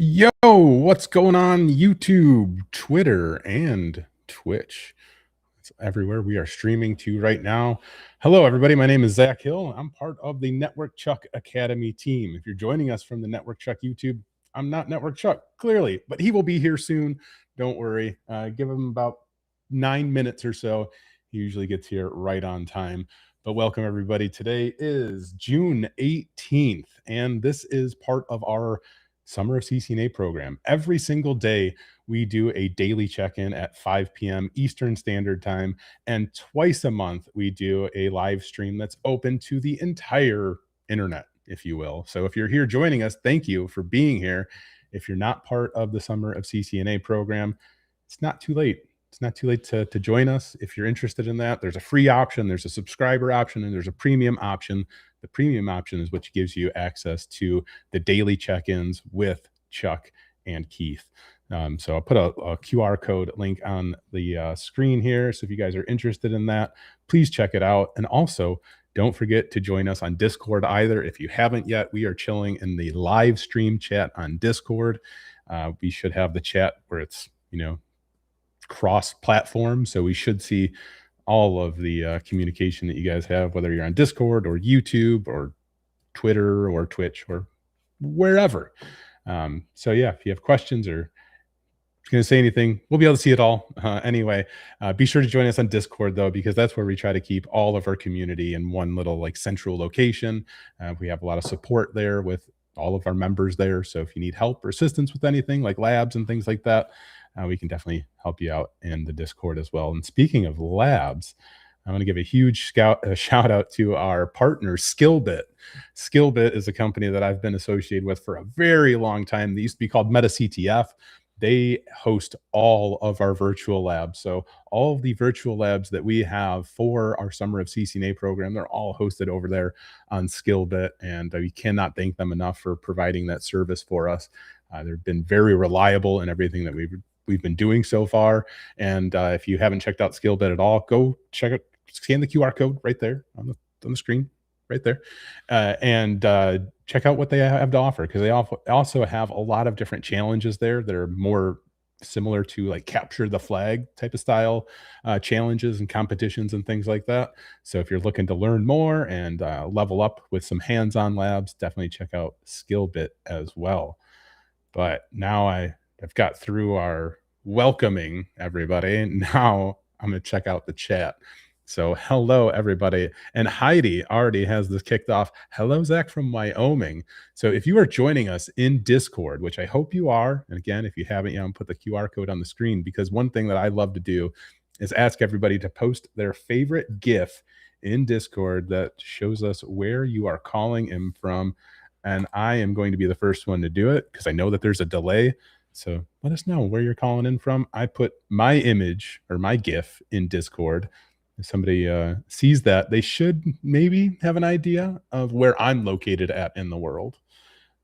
Yo, what's going on YouTube, Twitter, and Twitch? It's everywhere we are streaming to right now. Hello, everybody. My name is Zach Hill. I'm part of the Network Chuck Academy team. If you're joining us from the Network Chuck YouTube, I'm not Network Chuck, clearly, but he will be here soon. Don't worry. Give him about 9 minutes or so. He usually gets here right on time. But welcome, everybody. Today is June 18th, and this is part of our Summer of CCNA program. Every single day, we do a daily check-in at 5 p.m. Eastern Standard Time, and twice a month, we do a live stream that's open to the entire internet, if you will. So if you're here joining us, thank you for being here. If you're not part of the Summer of CCNA program, it's not too late. It's not too late to join us. If you're interested in that, there's a free option, there's a subscriber option, and there's a premium option. The premium option is what gives you access to the daily check-ins with Chuck and Keith. So I'll put a QR code link on the screen here. So if you guys are interested in that, please check it out. And also, don't forget to join us on Discord either. If you haven't yet, we are chilling in the live stream chat on Discord. We should have the chat where it's, cross-platform. So we should see all of the communication that you guys have, whether you're on Discord or YouTube or Twitter or Twitch or wherever. So yeah, if you have questions or going to say anything, we'll be able to see it all. Anyway, be sure to join us on Discord though, because that's where we try to keep all of our community in one little central location. We have a lot of support there with all of our members there. So if you need help or assistance with anything like labs and things like that, we can definitely help you out in the Discord as well. And speaking of labs, I want to give a huge shout out to our partner, Skillbit. Skillbit is a company that I've been associated with for a very long time. They used to be called MetaCTF. They host all of our virtual labs. So all of the virtual labs that we have for our Summer of CCNA program, they're all hosted over there on Skillbit. And we cannot thank them enough for providing that service for us. They've been very reliable in everything that we've been doing so far. And if you haven't checked out Skillbit at all, go check it. Scan the QR code right there on the screen, right there, and check out what they have to offer, because they also have a lot of different challenges there that are more similar to like capture the flag type of style challenges and competitions and things like that. So if you're looking to learn more and level up with some hands-on labs, definitely check out Skillbit as well. But now I've got through our welcoming everybody. Now I'm going to check out the chat. So hello, everybody. And Heidi already has this kicked off. Hello, Zach from Wyoming. So if you are joining us in Discord, which I hope you are, and again, if you haven't yet, put the QR code on the screen, because one thing that I love to do is ask everybody to post their favorite GIF in Discord that shows us where you are calling in from. And I am going to be the first one to do it because I know that there's a delay. So let us know where you're calling in from. I put my image or my GIF in Discord. If somebody sees that, they should maybe have an idea of where I'm located at in the world.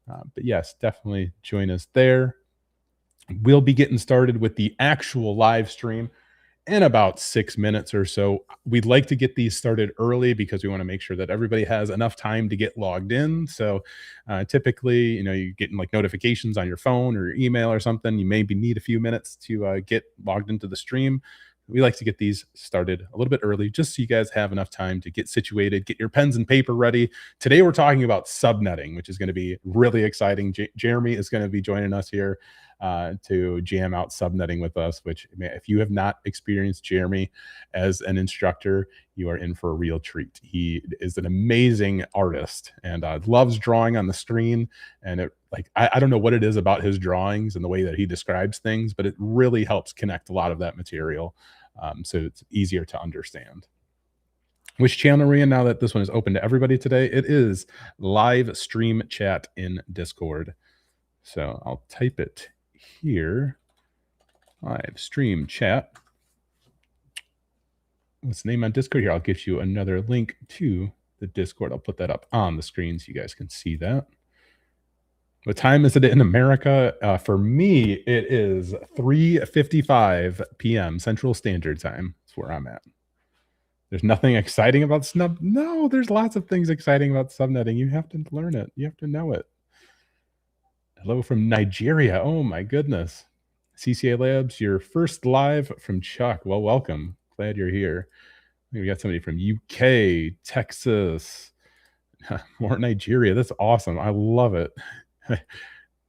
But yes, definitely join us there. We'll be getting started with the actual live stream in about 6 minutes or so. We'd like to get these started early because we want to make sure that everybody has enough time to get logged in. So typically, you're getting like notifications on your phone or your email or something. You maybe need a few minutes to get logged into the stream. We like to get these started a little bit early, just so you guys have enough time to get situated, get your pens and paper ready. Today, we're talking about subnetting, which is going to be really exciting. Jeremy is going to be joining us here to jam out subnetting with us, which, man, if you have not experienced Jeremy as an instructor, you are in for a real treat. He is an amazing artist and loves drawing on the screen. And I don't know what it is about his drawings and the way that he describes things, but it really helps connect a lot of that material. So it's easier to understand. Which channel are we in now that this one is open to everybody today? It is live stream chat in Discord. So I'll type it here. Live stream chat. What's the name on Discord here? I'll give you another link to the Discord. I'll put that up on the screen so you guys can see that. What time is it in America? For me, it is 3:55 p.m. Central Standard Time. That's where I'm at. There's nothing exciting about snub. No, there's lots of things exciting about subnetting. You have to learn it. You have to know it. Hello from Nigeria. Oh my goodness. CCA Labs, your first live from Chuck. Well, welcome. Glad you're here. We got somebody from UK, Texas, more Nigeria. That's awesome. I love it.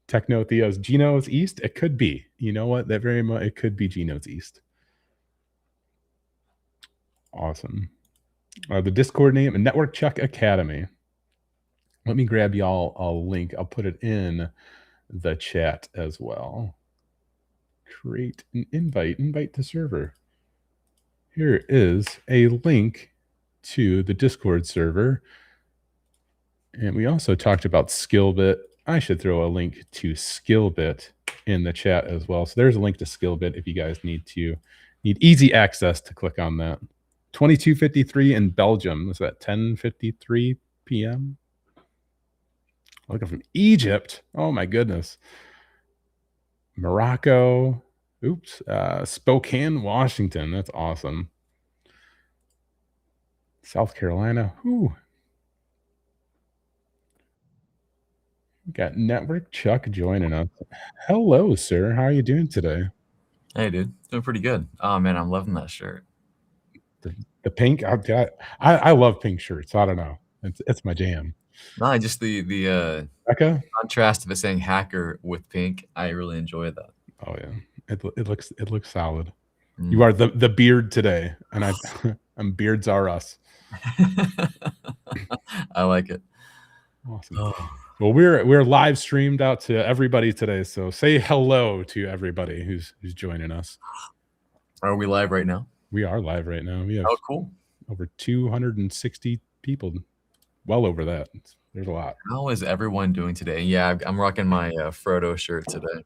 Techno Theo's Geno's East. It could be. You know what? That very much it could be Geno's East. Awesome. The Discord name, Network Chuck Academy. Let me grab y'all a link. I'll put it in the chat as well. Create an invite to server. Here is a link to the Discord server. And we also talked about Skillbit. I should throw a link to Skillbit in the chat as well. So there's a link to Skillbit if you guys need easy access to click on that. 22:53 in Belgium. Is that 10:53 p.m.? Looking from Egypt. Oh my goodness. Morocco. Oops. Spokane, Washington. That's awesome. South Carolina. Whew. We got Network Chuck joining us. Hello, sir. How are you doing today? Hey, dude. Doing pretty good. Oh, man, I'm loving that shirt. The pink. I love pink shirts. I don't know. It's my jam. No, just the contrast of it saying hacker with pink. I really enjoy that. Oh yeah, it looks solid. You are the beard today, and I'm beards are us. I like it. Awesome. Oh. Well, we're live streamed out to everybody today, so say hello to everybody who's joining us. Are we live right now? We are live right now. We have cool. Over 260 people. Well over that. There's a lot. How is everyone doing today? Yeah, I'm rocking my Frodo shirt today.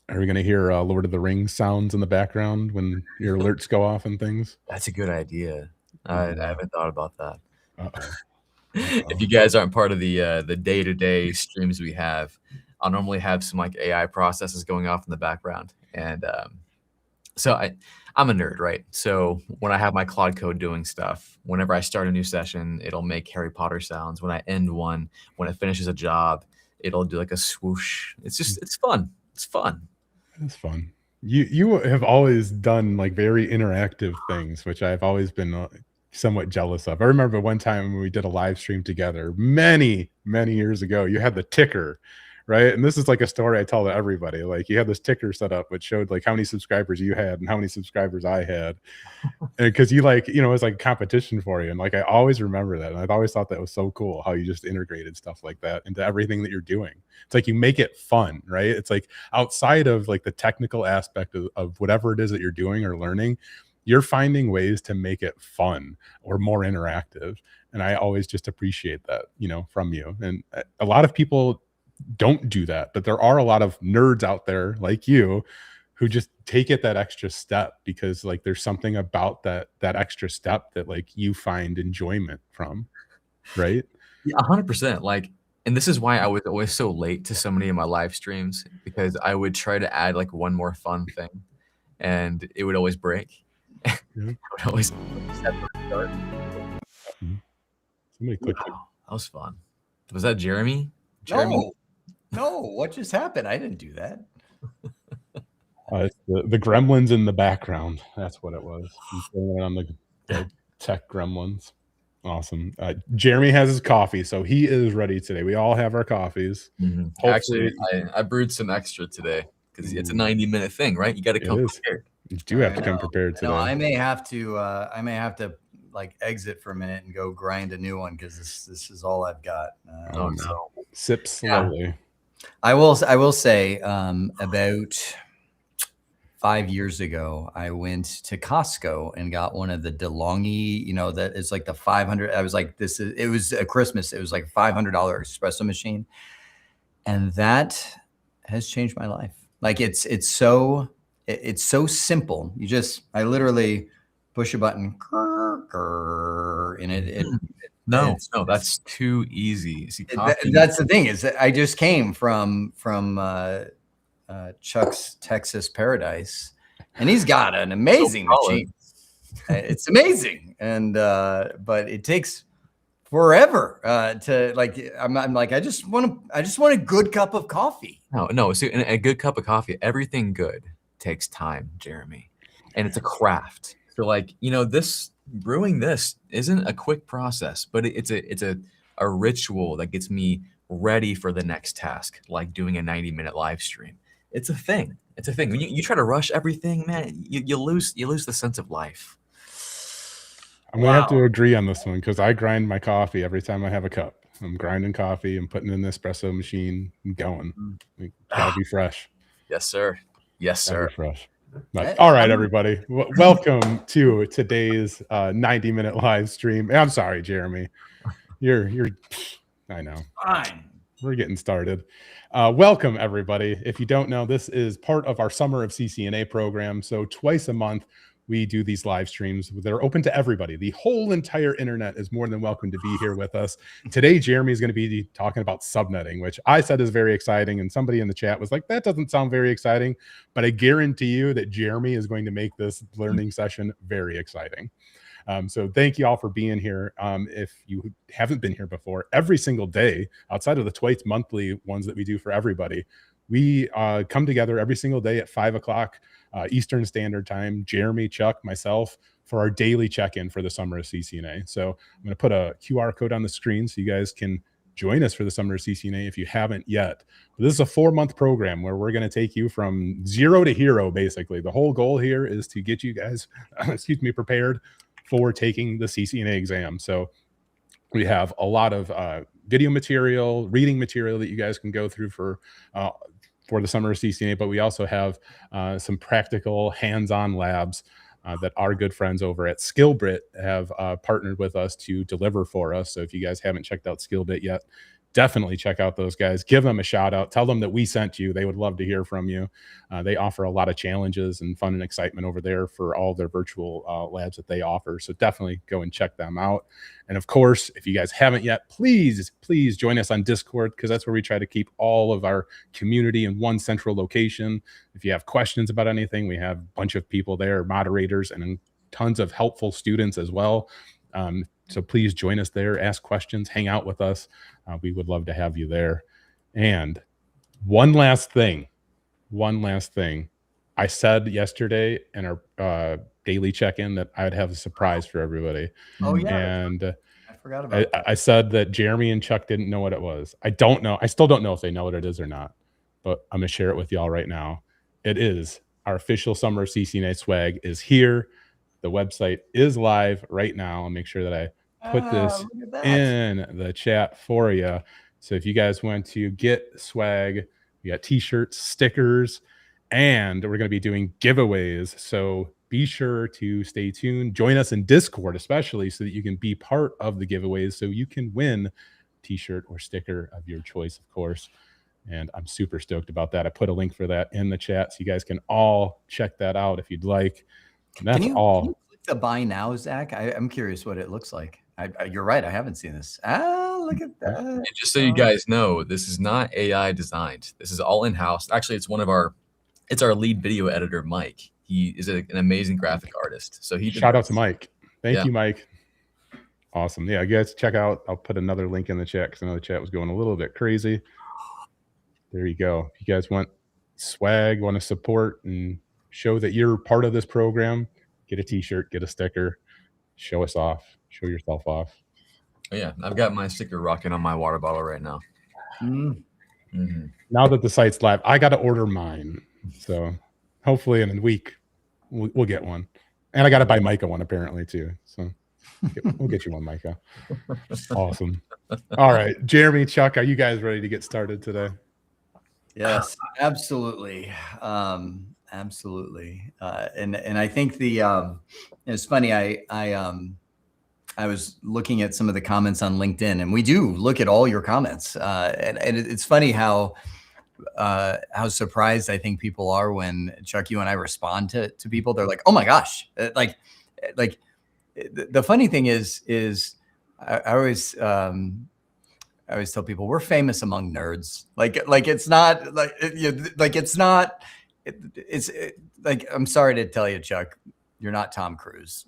Are we going to hear Lord of the Rings sounds in the background when your alerts go off and things? That's a good idea. I haven't thought about that. If you guys aren't part of the day-to-day streams we have, I'll normally have some like AI processes going off in the background. And so I'm a nerd, right? So when I have my Claude Code doing stuff, whenever I start a new session, it'll make Harry Potter sounds. When I end one, when it finishes a job, it'll do like a swoosh. It's fun. It's fun. It's fun. You have always done like very interactive things, which I've always been somewhat jealous of. I remember one time when we did a live stream together many years ago. You had the ticker, right? And this is like a story I tell to everybody. Like you had this ticker set up which showed like how many subscribers you had and how many subscribers I had, and because you like it was like a competition for you. And like I always remember that, and I've always thought that was so cool how you just integrated stuff like that into everything that you're doing. It's like you make it fun, right? It's like outside of like the technical aspect of whatever it is that you're doing or learning, you're finding ways to make it fun or more interactive. And I always just appreciate that, from you. And a lot of people don't do that, but there are a lot of nerds out there like you who just take it that extra step because like there's something about that extra step that like you find enjoyment from, right? Yeah, 100%. Like, and this is why I was always so late to so many of my live streams, because I would try to add like one more fun thing and it would always break. Yeah. I would always start. Somebody clicked it. That was fun. Was that Jeremy? No, what just happened? I didn't do that. It's the gremlins in the background. That's what it was. On the tech gremlins. Awesome. Jeremy has his coffee, so he is ready today. We all have our coffees. Mm-hmm. Actually, I brewed some extra today because it's a 90-minute thing, right? You got to come prepared. You do have to come prepared today. No, I may have to like exit for a minute and go grind a new one because this is all I've got. Oh no! Sip slowly. Yeah. I will say about 5 years ago, I went to Costco and got one of the DeLonghi, that is like the 500. I was like, it was a Christmas. It was like $500 espresso machine. And that has changed my life. Like it's so simple. I literally push a button and it No, that's too easy. See, that's the thing is that I just came from Chuck's Texas Paradise, and he's got an amazing machine. It's amazing, and but it takes forever to like, I'm like, I just want a good cup of coffee. No. See, a good cup of coffee, everything good takes time, Jeremy, and it's a craft. So like, brewing this isn't a quick process, but it's a ritual that gets me ready for the next task, like doing a 90-minute live stream. It's a thing. It's a thing. When you try to rush everything, man, you lose the sense of life. I'm gonna have to agree on this one because I grind my coffee every time I have a cup. I'm grinding coffee. I'm putting it in the espresso machine and going. It gotta be fresh. Yes, sir. Yes, Gotta sir. be fresh. But, all right, everybody. Welcome to today's 90-minute live stream. I'm sorry, Jeremy. You're. I know. Fine. We're getting started. Welcome, everybody. If you don't know, this is part of our Summer of CCNA program. So twice a month, we do these live streams that are open to everybody. The whole entire internet is more than welcome to be here with us. Today, Jeremy is going to be talking about subnetting, which I said is very exciting. And somebody in the chat was like, that doesn't sound very exciting. But I guarantee you that Jeremy is going to make this learning session very exciting. So thank you all for being here. If you haven't been here before, every single day, outside of the twice monthly ones that we do for everybody, we come together every single day at 5 o'clock Eastern Standard Time, Jeremy, Chuck, myself, for our daily check-in for the Summer of CCNA. So I'm going to put a QR code on the screen so you guys can join us for the Summer of CCNA if you haven't yet. But this is a 4-month program where we're going to take you from zero to hero, basically. The whole goal here is to get you guys, prepared for taking the CCNA exam. So we have a lot of video material, reading material that you guys can go through for the Summer of CCNA, but we also have some practical hands-on labs that our good friends over at SkillBit have partnered with us to deliver for us. So if you guys haven't checked out SkillBit yet, definitely check out those guys. Give them a shout out. Tell them that we sent you. They would love to hear from you. They offer a lot of challenges and fun and excitement over there for all their virtual labs that they offer. So definitely go and check them out. And of course, if you guys haven't yet, please join us on Discord, because that's where we try to keep all of our community in one central location. If you have questions about anything, we have a bunch of people there, moderators, and tons of helpful students as well. So please join us there, ask questions, hang out with us. We would love to have you there. And one last thing. I said yesterday in our daily check-in that I'd have a surprise for everybody. Oh, yeah. And I forgot about that. I said that Jeremy and Chuck didn't know what it was. I don't know. I still don't know if they know what it is or not, but I'm going to share it with y'all right now. It is our official Summer of CCNA swag is here. The website is live right now. I'll make sure that I put this in the chat for you. So if you guys want to get swag, we got t-shirts, stickers, and we're going to be doing giveaways. So be sure to stay tuned. Join us in Discord, especially, so that you can be part of the giveaways, so you can win t-shirt or sticker of your choice, of course. And I'm super stoked about that. I put a link for that in the chat, so you guys can all check that out if you'd like. And that's all. Can you click the buy now, Zach? I'm curious what it looks like. You're right. I haven't seen this. Look at that. And just so you guys know, this is not AI designed. This is all in-house. Actually, it's our lead video editor, Mike. He is an amazing graphic artist. So shout out to Mike. Thank you, Mike. Awesome. Yeah, you guys check out. I'll put another link in the chat because I know the chat was going a little bit crazy. There you go. If you guys want swag, want to support and show that you're part of this program, get a t-shirt, get a sticker, show us off. Show yourself off. Oh, yeah, I've got my sticker rocking on my water bottle right now. Mm-hmm. Now that the site's live, I got to order mine. So hopefully in a week we'll get one. And I got to buy Micah one apparently too. So we'll get you one, Micah. Awesome. All right, Jeremy, Chuck, are you guys ready to get started today? Yes, absolutely. Absolutely. And I think it's funny. I was looking at some of the comments on LinkedIn, and we do look at all your comments. And it's funny how surprised I think people are when, Chuck, you and I respond to people. They're like, oh my gosh. Like the funny thing is I always tell people we're famous among nerds. It's like, I'm sorry to tell you, Chuck, you're not Tom Cruise.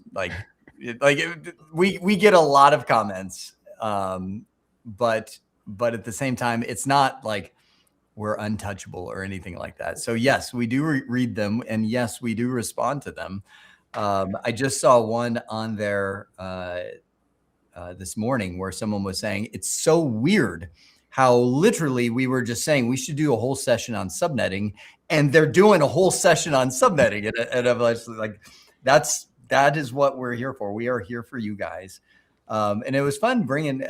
We get a lot of comments But at the same time, it's not like we're untouchable or anything like that. So yes, we do read them, and yes, we do respond to them. I just saw one on there this morning where someone was saying it's so weird how literally we were just saying we should do a whole session on subnetting, and they're doing a whole session on subnetting, and I'm like, that is what we're here for. We are here for you guys. And it was fun bringing,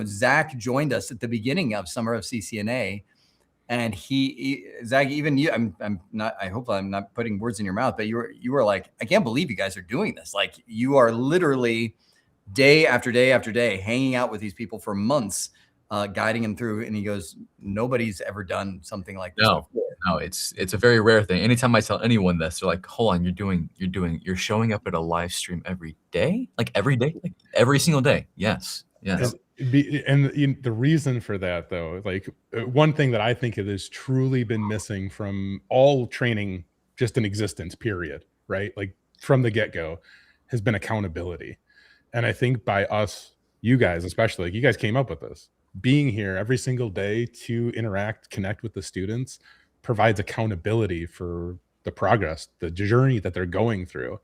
Zach joined us at the beginning of Sumer of CCNA, and Zach, even you, I'm not, I hope I'm not putting words in your mouth, but you were like, I can't believe you guys are doing this. Like, you are literally day after day after day hanging out with these people for months, guiding them through. And he goes, nobody's ever done something like this before. No, it's a very rare thing. Anytime I tell anyone this, they're like, hold on, you're showing up at a live stream every day? Like every day? Like every single day? Yes. Yes. And the reason for that, though, like one thing that I think it has truly been missing from all training just in existence, period, right? Like from the get-go, has been accountability. And I think by us, you guys, especially, like you guys came up with this, being here every single day to interact, connect with the students provides accountability for the progress, the journey that they're going through.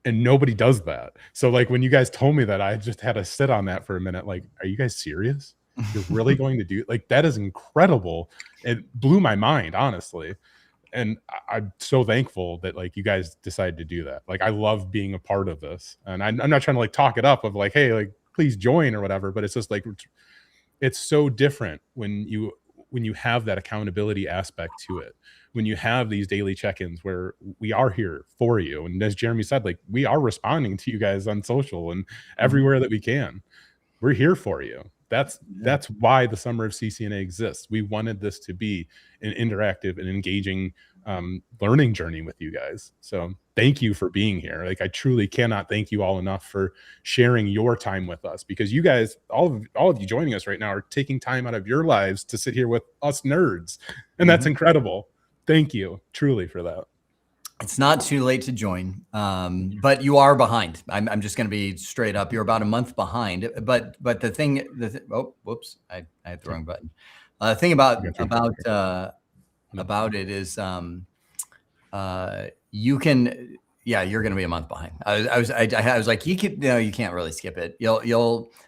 And nobody does that. So like when you guys told me that, I just had to sit on that for a minute. Like, are you guys serious? You're really going to do like that? Is incredible. It blew my mind, honestly. And I'm so thankful that like you guys decided to do that. Like, I love being a part of this, and I'm not trying to like talk it up of like, hey, like please join or whatever. But it's just like, it's so different when you have that accountability aspect to it, when you have these daily check-ins where we are here for you. And as Jeremy said, like we are responding to you guys on social and everywhere that we can. We're here for you. That's why the Sumer of CCNA exists. We wanted this to be an interactive and engaging learning journey with you guys. So thank you for being here. Like I truly cannot thank you all enough for sharing your time with us, because you guys, all of you joining us right now, are taking time out of your lives to sit here with us nerds. And that's incredible. Thank you truly for that. It's not too late to join, but you are behind. I'm just going to be straight up. You're about a month behind. But the thing, oh, whoops, I hit the wrong button. The thing about it is, you can, you're going to be a month behind. I was like, you can't really skip it.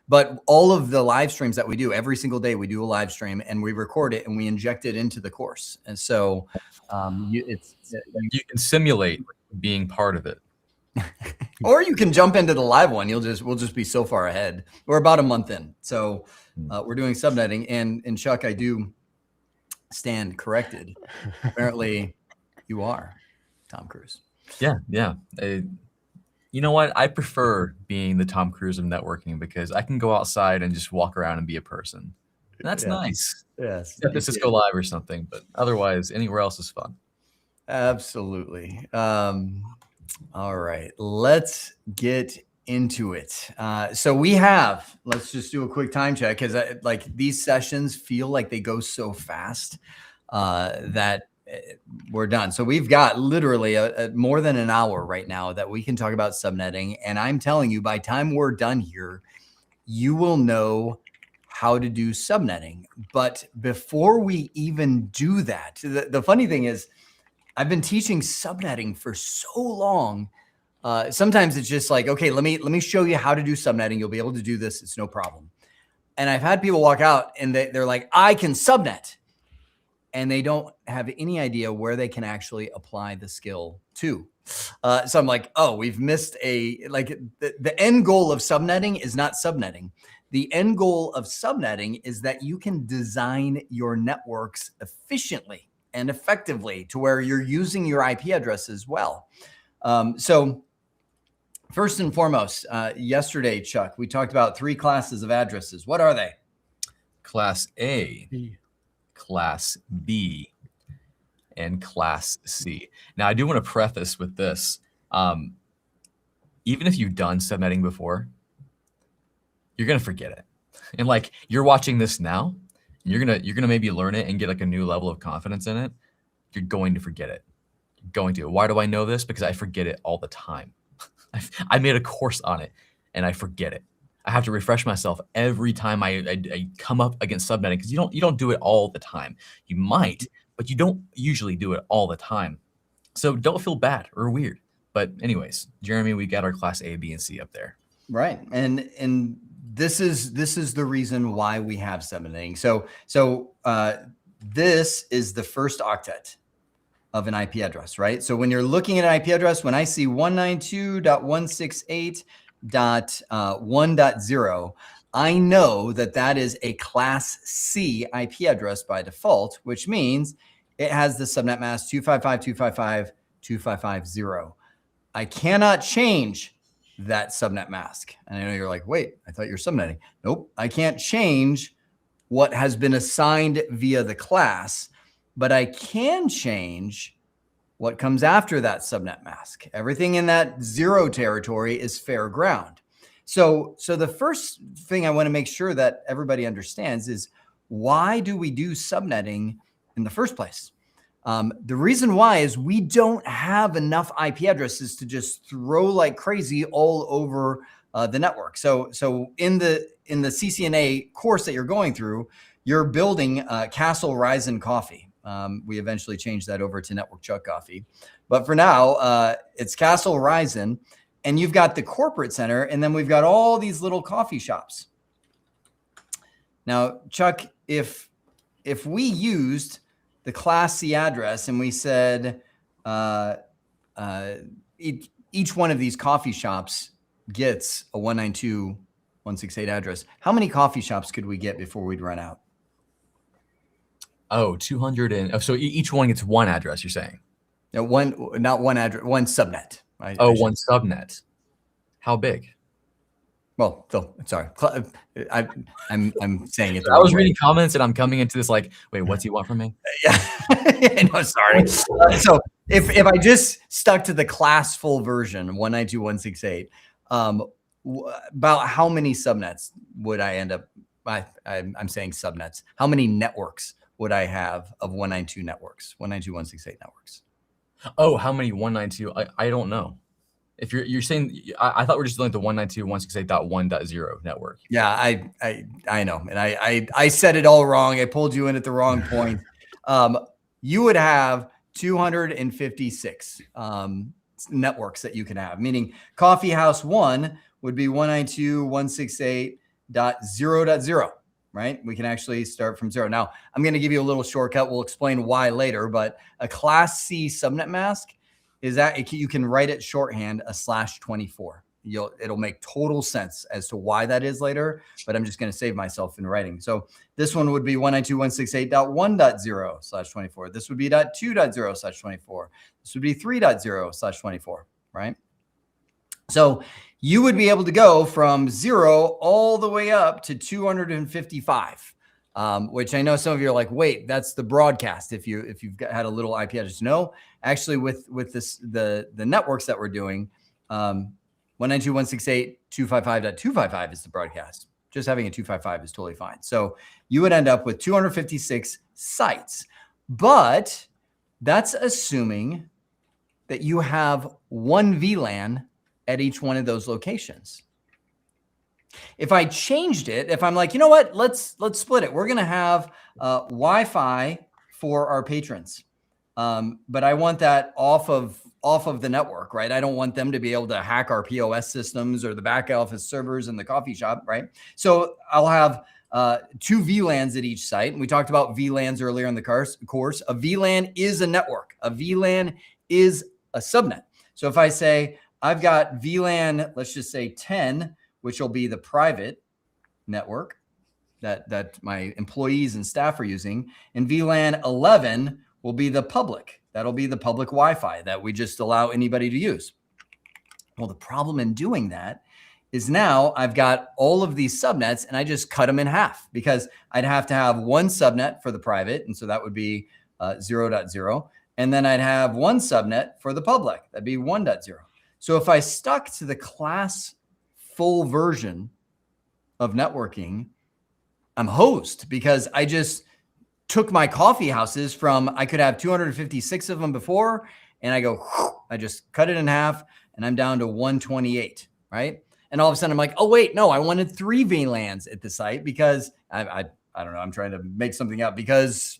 But all of the live streams that we do every single day, we do a live stream and we record it and we inject it into the course. And so, you can simulate being part of it, or you can jump into the live one. We'll just be so far ahead. We're about a month in. So, we're doing subnetting, and Chuck, I do stand corrected. Apparently you are Tom Cruise. Yeah. You know what? I prefer being the Tom Cruise of networking because I can go outside and just walk around and be a person. And that's nice. Yes. Except this is Go Live or something, but otherwise anywhere else is fun. Absolutely. All right, let's get into it. So let's just do a quick time check, because like these sessions feel like they go so fast that we're done. So we've got literally more than an hour right now that we can talk about subnetting. And I'm telling you, by the time we're done here, you will know how to do subnetting. But before we even do that, the funny thing is, I've been teaching subnetting for so long. Sometimes it's just like, okay, let me show you how to do subnetting. You'll be able to do this. It's no problem. And I've had people walk out and they're like, I can subnet. And they don't have any idea where they can actually apply the skill to. So I'm like, oh, we've missed the end goal of subnetting is not subnetting. The end goal of subnetting is that you can design your networks efficiently and effectively to where you're using your IP address as well. So first and foremost, yesterday, Chuck, we talked about 3 classes of addresses. What are they? Class A, Class B, and Class C. Now, I do want to preface with this. Even if you've done subnetting before, you're going to forget it. And like you're watching this now, you're gonna maybe learn it and get like a new level of confidence in it. You're going to forget it. You're going to. Why do I know this? Because I forget it all the time. I made a course on it and I forget it. I have to refresh myself every time I come up against subnetting, because you don't do it all the time. You might, but you don't usually do it all the time. So don't feel bad or weird. But anyways, Jeremy, we got our class A, B, and C up there. Right. And this is the reason why we have subnetting. So this is the first octet of an IP address, right? So when you're looking at an IP address, when I see 192.168.1.0, I know that that is a class C IP address by default, which means it has the subnet mask 255.255.255.0. I cannot change that subnet mask. And I know you're like, wait, I thought you're subnetting. Nope, I can't change what has been assigned via the class, but I can change what comes after that subnet mask. Everything in that 0 territory is fair ground. So the first thing I want to make sure that everybody understands is, why do we do subnetting in the first place? The reason why is we don't have enough IP addresses to just throw like crazy all over the network. So in the CCNA course that you're going through, you're building Castle Ryzen Coffee. We eventually changed that over to Network Chuck Coffee, but for now it's Castle Ryzen, and you've got the corporate center, and then we've got all these little coffee shops. Now, Chuck, if we used the class C address and we said each one of these coffee shops gets a 192.168 address, how many coffee shops could we get before we'd run out? Oh, 200 and so each one gets one address, you're saying? No, not one address, one subnet. One subnet. How big? Well, Phil, sorry. I'm saying it. I was reading comments and I'm coming into this like, wait, what's he want from me? Yeah, no, sorry. So if I just stuck to the class full version, 192.168, about how many subnets would I end up? I'm saying subnets. How many networks would I have of 192 networks, 192.168 networks? Oh, how many 192? I don't know. If you're saying, I thought we're just doing the 192.168.1.0 network. Yeah, I know, and I said it all wrong. I pulled you in at the wrong point. You would have 256 networks that you can have, meaning Coffee House 1 would be 192.168.0.0. Right? We can actually start from 0. Now, I'm going to give you a little shortcut. We'll explain why later, but a class C subnet mask is that you can write it shorthand a /24. It'll make total sense as to why that is later, but I'm just going to save myself in writing. So this one would be 192.168.1.0/24. This would be .2.0/24. This would be 3.0/24, right? So you would be able to go from 0 all the way up to 255, which I know some of you are like, wait, that's the broadcast. If you've had a little IP address, no, actually with this the networks that we're doing, 192.168.255.255 is the broadcast. Just having a 255 is totally fine. So you would end up with 256 sites, but that's assuming that you have one VLAN at each one of those locations. If I changed it, if I'm like, you know what, let's split it. We're going to have Wi-Fi for our patrons, but I want that off of the network, right? I don't want them to be able to hack our POS systems or the back office servers in the coffee shop, right? So I'll have 2 VLANs at each site. And we talked about VLANs earlier in the course. A VLAN is a network. A VLAN is a subnet. So if I say I've got VLAN, let's just say 10, which will be the private network that my employees and staff are using, and VLAN 11 will be the public. That'll be the public Wi-Fi that we just allow anybody to use. Well, the problem in doing that is now I've got all of these subnets and I just cut them in half, because I'd have to have one subnet for the private. And so that would be 0.0. And then I'd have one subnet for the public. That'd be 1.0. So if I stuck to the class full version of networking, I'm hosed, because I just took my coffee houses from, I could have 256 of them before, and I just cut it in half and I'm down to 128, right? And all of a sudden I'm like, oh wait, no, I wanted 3 VLANs at the site because I don't know. I'm trying to make something up because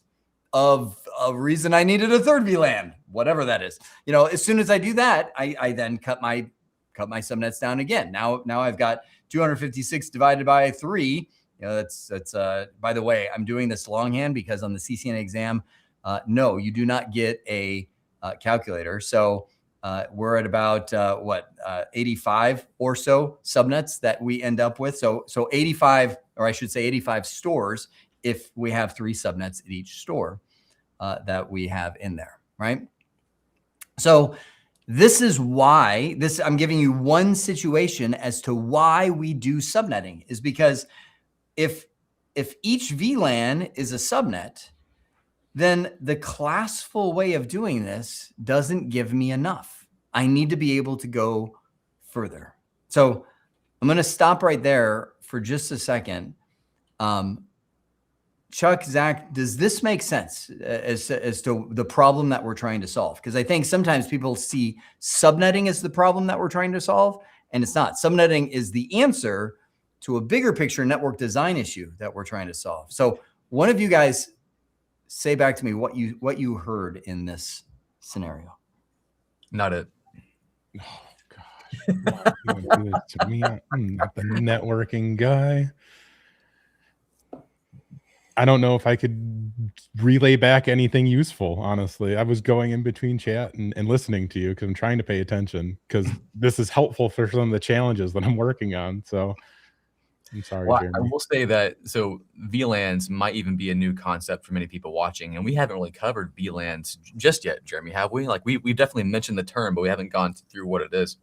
of a reason I needed a 3rd VLAN, whatever that is. You know, as soon as I do that, I then cut my subnets down again. Now I've got 256 divided by 3. You know, that's by the way, I'm doing this longhand because on the CCNA exam, no, you do not get a calculator. So we're at about 85 or so subnets that we end up with. So 85, or I should say 85 stores if we have 3 subnets at each store that we have in there, right? So this is why I'm giving you one situation as to why we do subnetting, is because if each VLAN is a subnet, then the classful way of doing this doesn't give me enough. I need to be able to go further. So I'm going to stop right there for just a second. Chuck, Zach, does this make sense as to the problem that we're trying to solve? Because I think sometimes people see subnetting as the problem that we're trying to solve, and it's not. Subnetting is the answer to a bigger picture network design issue that we're trying to solve. So one of you guys say back to me what you heard in this scenario. Not it. Oh gosh, why are you gonna do this to me? I'm not the networking guy. I don't know if I could relay back anything useful, honestly. I was going in between chat and listening to you because I'm trying to pay attention, because this is helpful for some of the challenges that I'm working on. So I'm sorry, Well, Jeremy. I will say that, so VLANs might even be a new concept for many people watching, and we haven't really covered VLANs just yet, Jeremy, have we? Like we've definitely mentioned the term, but we haven't gone through what it is.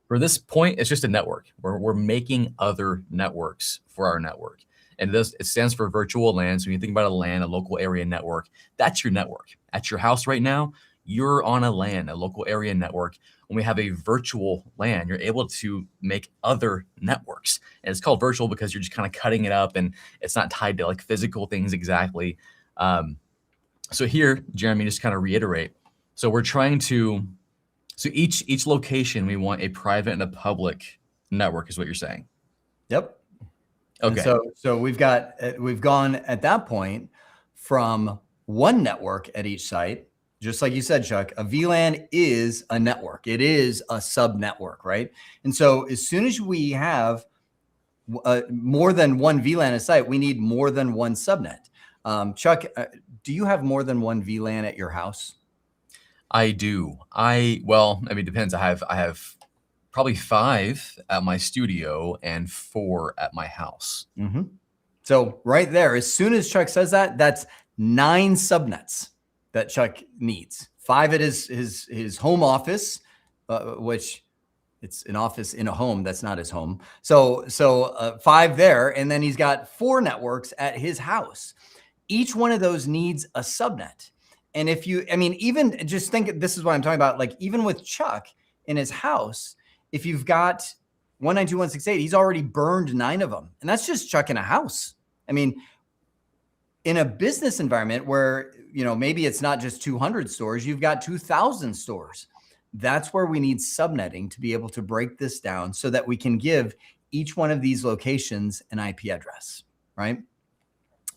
For this point, it's just a network. We're making other networks for our network. And it stands for virtual LAN. So when you think about a LAN, a local area network, that's your network. At your house right now, you're on a LAN, a local area network. When we have a virtual LAN, you're able to make other networks. And it's called virtual because you're just kind of cutting it up and it's not tied to like physical things exactly. So here, Jeremy, just kind of reiterate. So we're trying to, so each location, we want a private and a public network is what you're saying. Yep. Okay. And so we've gone at that point from one network at each site, just like you said, Chuck. A VLAN is a network. It is a sub network, right? And so as soon as we have more than one VLAN at a site, we need more than one subnet. Chuck, do you have more than one VLAN at your house? I do. Well, I mean, it depends. I have probably 5 at my studio and 4 at my house. Mm-hmm. So right there, as soon as Chuck says that, that's 9 subnets that Chuck needs. 5 at his home office, which it's an office in a home. That's not his home. So 5 there. And then he's got 4 networks at his house. Each one of those needs a subnet. And even just think, this is what I'm talking about. Like even with Chuck in his house, if you've got 192.168, he's already burned 9 of them. And that's just Chuck in a house. I mean, in a business environment where, maybe it's not just 200 stores, you've got 2,000 stores. That's where we need subnetting to be able to break this down so that we can give each one of these locations an IP address, right?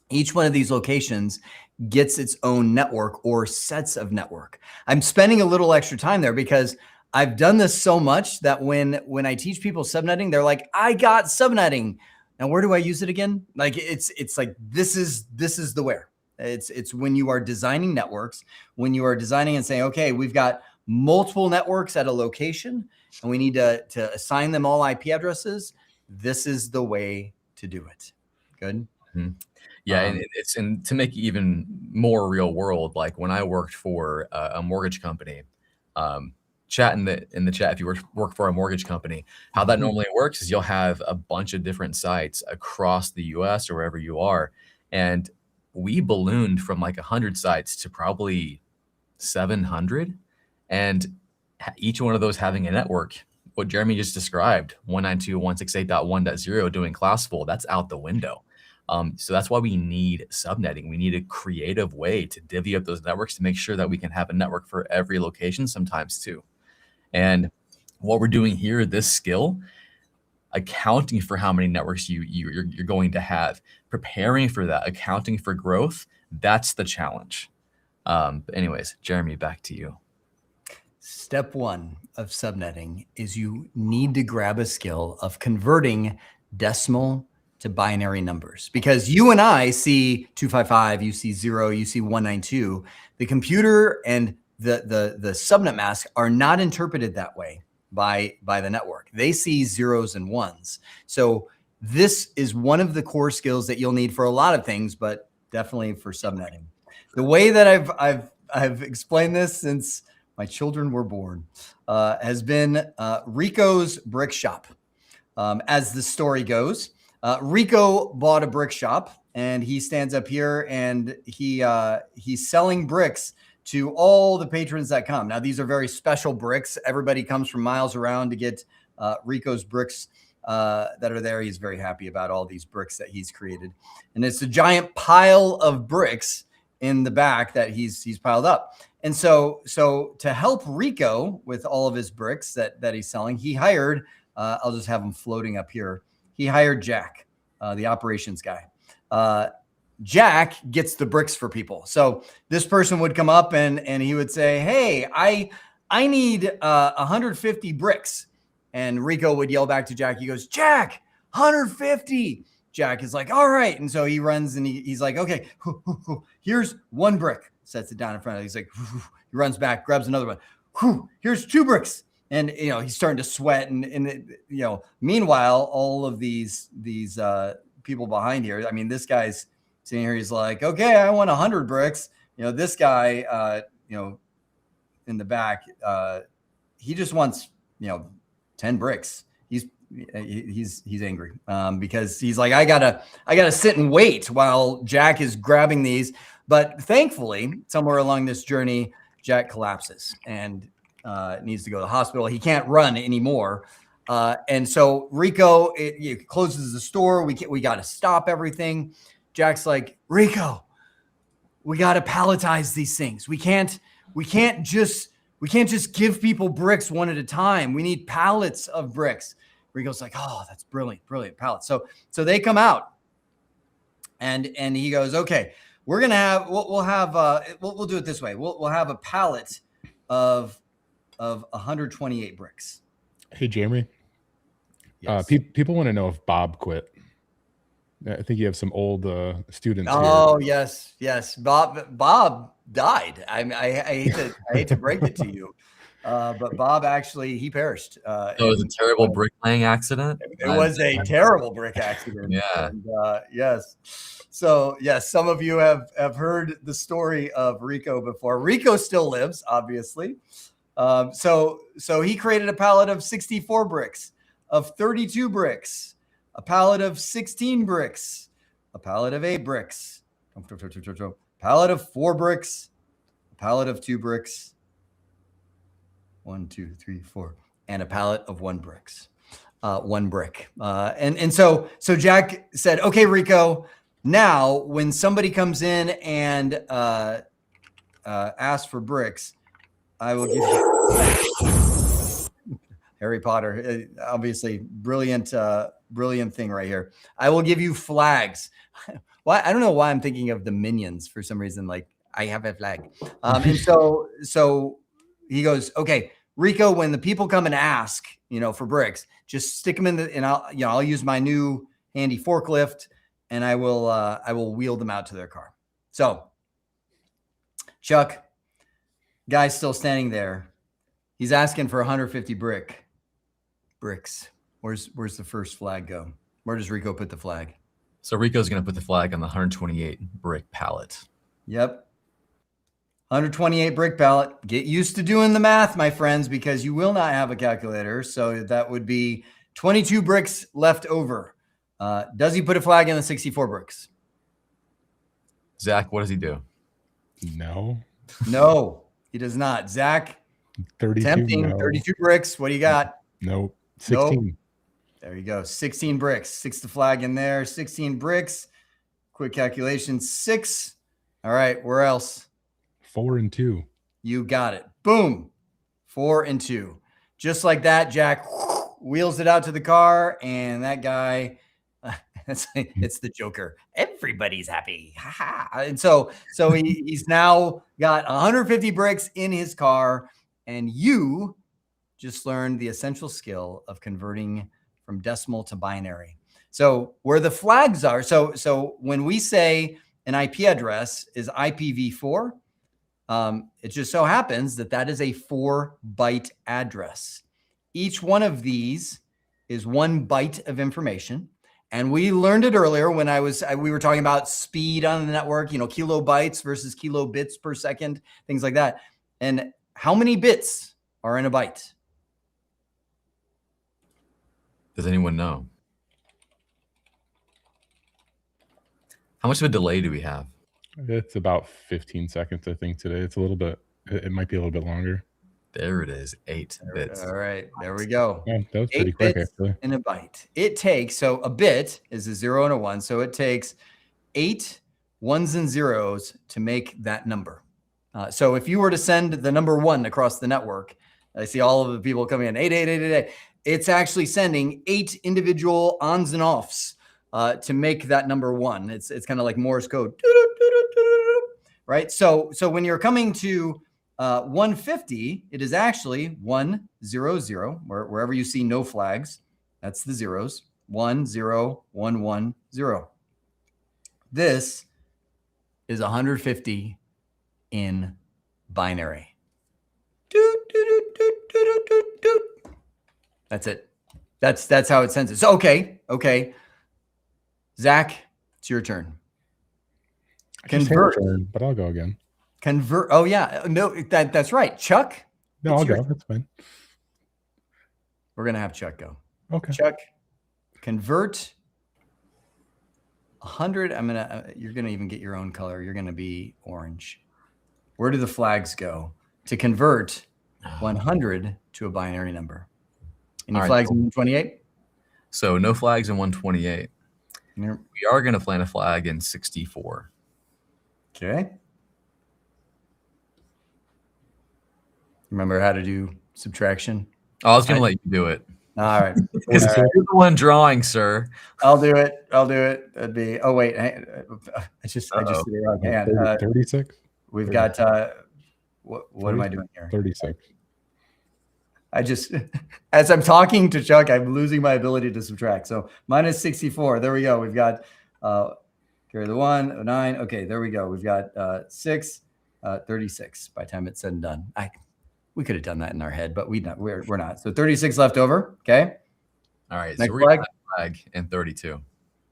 Each one of these locations gets its own network or sets of network. I'm spending a little extra time there because I've done this so much that when I teach people subnetting, they're like, I got subnetting. Now, where do I use it again? Like it's like, this is the where. It's when you are designing networks, when you are designing and saying, okay, we've got multiple networks at a location and we need to assign them all IP addresses. This is the way to do it. Good. Mm-hmm. Yeah, and to make it even more real world, like when I worked for a mortgage company, chat in the chat if you work for a mortgage company, how that normally works is you'll have a bunch of different sites across the US or wherever you are. And we ballooned from like 100 sites to probably 700. And each one of those having a network, what Jeremy just described, 192.168.1.0 doing classful, that's out the window. So that's why we need subnetting. We need a creative way to divvy up those networks to make sure that we can have a network for every location sometimes too. And what we're doing here, this skill, accounting for how many networks you're going to have, preparing for that, accounting for growth. That's the challenge. But anyways, Jeremy, back to you. Step one of subnetting is you need to grab a skill of converting decimal to binary numbers, because you and I see 255, you see 0, you see 192. The computer and the subnet mask are not interpreted that way by the network. They see zeros and ones. So this is one of the core skills that you'll need for a lot of things, but definitely for subnetting. The way that I've explained this since my children were born has been Rico's brick shop. As the story goes, Rico bought a brick shop, and he stands up here and he's selling bricks to all the patrons that come. Now, these are very special bricks. Everybody comes from miles around to get Rico's bricks that are there. He's very happy about all these bricks that he's created. And it's a giant pile of bricks in the back that he's piled up. And so to help Rico with all of his bricks that he's selling, he hired, I'll just have him floating up here. He hired Jack, the operations guy. Jack gets the bricks for people. So this person would come up and he would say, hey, I need 150 bricks. And Rico would yell back to Jack. He goes, Jack, 150. Jack is like, all right. And so he runs and he's like, okay, here's one brick. Sets it down in front of him. He's like, he runs back, grabs another one. Here's 2 bricks. And, he's starting to sweat. And meanwhile, all of these people behind here, I mean, this guy's sitting here. He's like, okay, I want 100 bricks. This guy, in the back, he just wants, 10 bricks. He's angry because he's like, I gotta sit and wait while Jack is grabbing these. But thankfully, somewhere along this journey, Jack collapses and needs to go to the hospital. He can't run anymore. And so Rico, it closes the store. We got to stop everything. Jack's like, Rico, we got to palletize these things. We can't just give people bricks one at a time. We need pallets of bricks. Rico's like, oh, that's brilliant pallets. So they come out and he goes, okay, we're going to have, we'll do it this way. We'll have a pallet of 128 bricks. Hey, Jeremy. Yes. People want to know if Bob quit. I think you have some old students. Oh, here. yes. Bob died. I hate to break it to you. But Bob actually, he perished. It was a terrible bricklaying accident. It was a terrible brick accident. Yeah. And, yes. So yes, some of you have heard the story of Rico before. Rico still lives, obviously. So he created a pallet of 64 bricks, of 32 bricks, a pallet of 16 bricks, a pallet of 8 bricks, a pallet of 4 bricks, a pallet of 2 bricks, 1, 2, 3, 4, and a pallet of 1 brick. And so Jack said, okay, Rico, now when somebody comes in and asks for bricks, I will give you Harry Potter, obviously brilliant thing right here. I will give you flags. Well, I don't know why I'm thinking of the Minions for some reason. Like, I have a flag. And so he goes, okay, Rico, when the people come and ask, for bricks, just stick them in and I'll use my new handy forklift and I will wheel them out to their car. So Chuck, guy's still standing there. He's asking for 150 bricks. Where's the first flag go? Where does Rico put the flag? So Rico's going to put the flag on the 128 brick pallet. Yep. 128 brick pallet. Get used to doing the math, my friends, because you will not have a calculator. So that would be 22 bricks left over. Does he put a flag in the 64 bricks? Zach, what does he do? No, he does not. Zach, 32. tempting. No. 32 bricks. What do you got? Nope. 16. Nope. There you go. 16 bricks. 6 the flag in there. 16 bricks. Quick calculation. 6. All right. Where else? 4 and 2. You got it. Boom. 4 and 2. Just like that, Jack wheels it out to the car, and that guy, it's the Joker. Everybody's happy. Ha ha. And so he's now got 150 bricks in his car, and you just learned the essential skill of converting from decimal to binary. So where the flags are, so when we say an IP address is IPv4, it just so happens that that is a 4-byte address. Each one of these is 1 byte of information. And we learned it earlier when we were talking about speed on the network, kilobytes versus kilobits per second, things like that. And how many bits are in a byte? Does anyone know? How much of a delay do we have? It's about 15 seconds, I think, today. It's a little bit, it might be a little bit longer. There it is, 8 bits. All right, there we go. Yeah, that was pretty 8 quick, bits actually. in a byte. It takes, so a bit is a 0 and a 1. So it takes 8 ones and zeros to make that number. So if you were to send the number 1 across the network, I see all of the people coming in, 8. It's actually sending 8 individual ons and offs to make that number 1. It's kind of like Morse code, right? So when you're coming to 150, it is actually 100, wherever you see no flags, that's the zeros, 10, 110. This is 150 in binary. That's it. That's how it sends it. So, okay. Zach, it's your turn. Convert. But I'll go again. Convert. Oh yeah, no, that's right. Chuck. No, I'll go. That's fine. We're gonna have Chuck go. Okay. Chuck, convert 100. You're gonna even get your own color. You're gonna be orange. Where do the flags go to convert 100 to a binary number? Any flags in 128? So no flags in 128. Yep. We are gonna plant a flag in 64. Okay. Remember how to do subtraction? Oh, I was going to let you do it. All right. Because you're the one drawing, sir. I'll do it. That'd be, oh, wait. I just did the wrong hand. 36? We've got, what am I doing here? 36. I just, as I'm talking to Chuck, I'm losing my ability to subtract. So minus 64. There we go. We've got, carry the 1, 9. Okay, there we go. We've got 6, 36 by the time it's said and done. We could have done that in our head, but we're not. So 36 left over. Okay. All right. Next so we're going to flag in 32.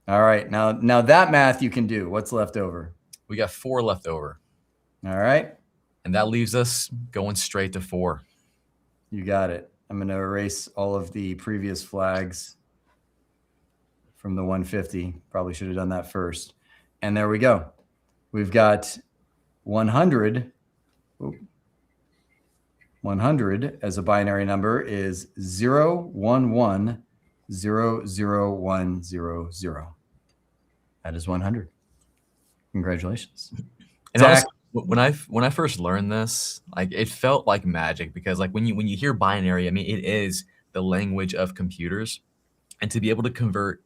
All right. Now that math you can do. What's left over? We got 4 left over. All right. And that leaves us going straight to 4. You got it. I'm going to erase all of the previous flags from the 150. Probably should have done that first. And there we go. We've got 100. 100 as a binary number is 011000100. That is 100. Congratulations. And Zach, honestly, when I first learned this, like it felt like magic because like when you hear binary, I mean it is the language of computers, and to be able to convert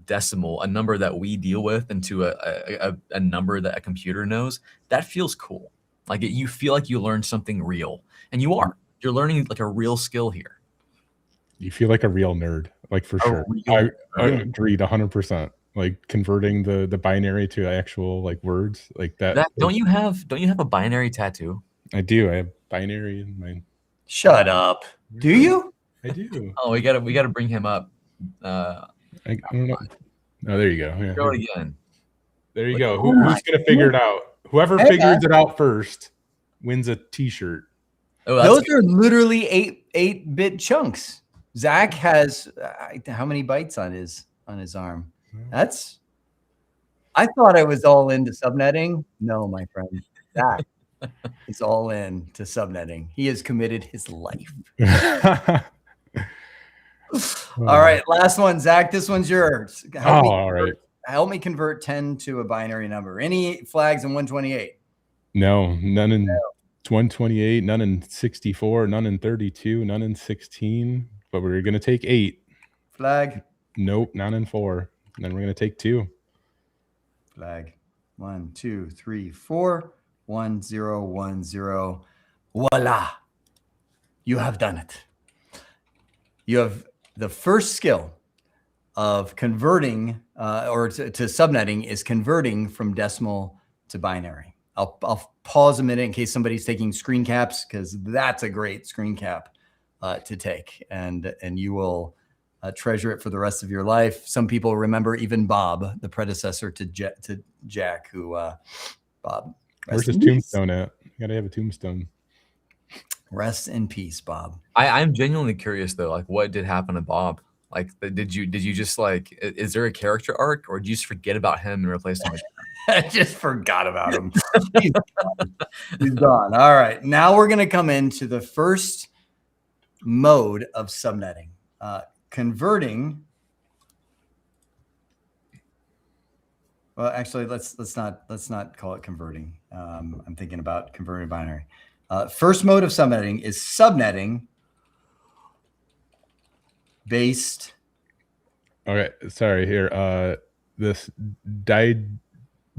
decimal, a number that we deal with, into a number that a computer knows, that feels cool. Like you feel like you learned something real, and you're learning like a real skill here. You feel like a real nerd, like for sure. I agreed 100%. Like converting the binary to actual like words like that. Don't you have a binary tattoo? I do. I have binary in my. Shut up. Do you? I do. Oh, we gotta bring him up. I don't know. Oh, there you go. Yeah. Go again. There you go. Who's gonna figure it out? Whoever figures it out first wins a T-shirt. Oh, those are literally 8-bit chunks. Zach has how many bytes on his arm? I thought I was all into subnetting. No, my friend. Zach is all in to subnetting. He has committed his life. All right, last one, Zach. This one's yours. Help me convert 10 to a binary number. Any flags in 128? No, none in 128, none in 64, none in 32, none in 16. but we're going to take 8. Flag. Nope, not in 4. And then we're going to take 2. Flag. 1, 2, 3, 4. 1, 0, 1, 0. Voila. You have done it. You have the first skill of converting or to subnetting is converting from decimal to binary. I'll pause a minute in case somebody's taking screen caps, because that's a great screen cap to take, and you will treasure it for the rest of your life. Some people remember even Bob, the predecessor to Jack, who Bob. Where's his tombstone at? You gotta have a tombstone. Rest in peace, Bob. I'm genuinely curious though, like what did happen to Bob? Like, did you just like, is there a character arc, or did you just forget about him and replace him with? I just forgot about him. He's gone. All right. Now we're going to come into the first mode of subnetting, converting. Well, actually, let's not call it converting. I'm thinking about converting binary. First mode of subnetting is subnetting based. Okay, sorry here. This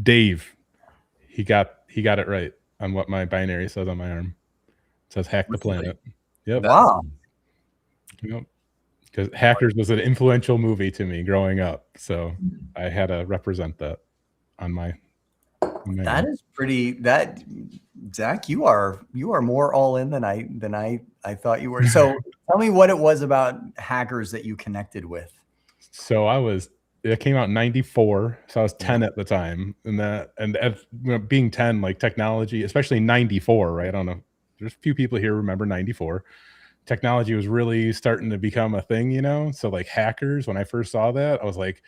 Dave, he got it right on what my binary says on my arm. It says hack the planet. Yep. Wow. Yep. Because Hackers was an influential movie to me growing up, so I had to represent that on my. That is pretty. That Zach, you are more all in than I thought you were. So tell me what it was about Hackers that you connected with. So it came out in 94, so I was 10 at the time, and being 10, like technology, especially 94, right? I don't know. There's a few people here who remember 94. Technology was really starting to become a thing, you know? So like Hackers, when I first saw that, I was like,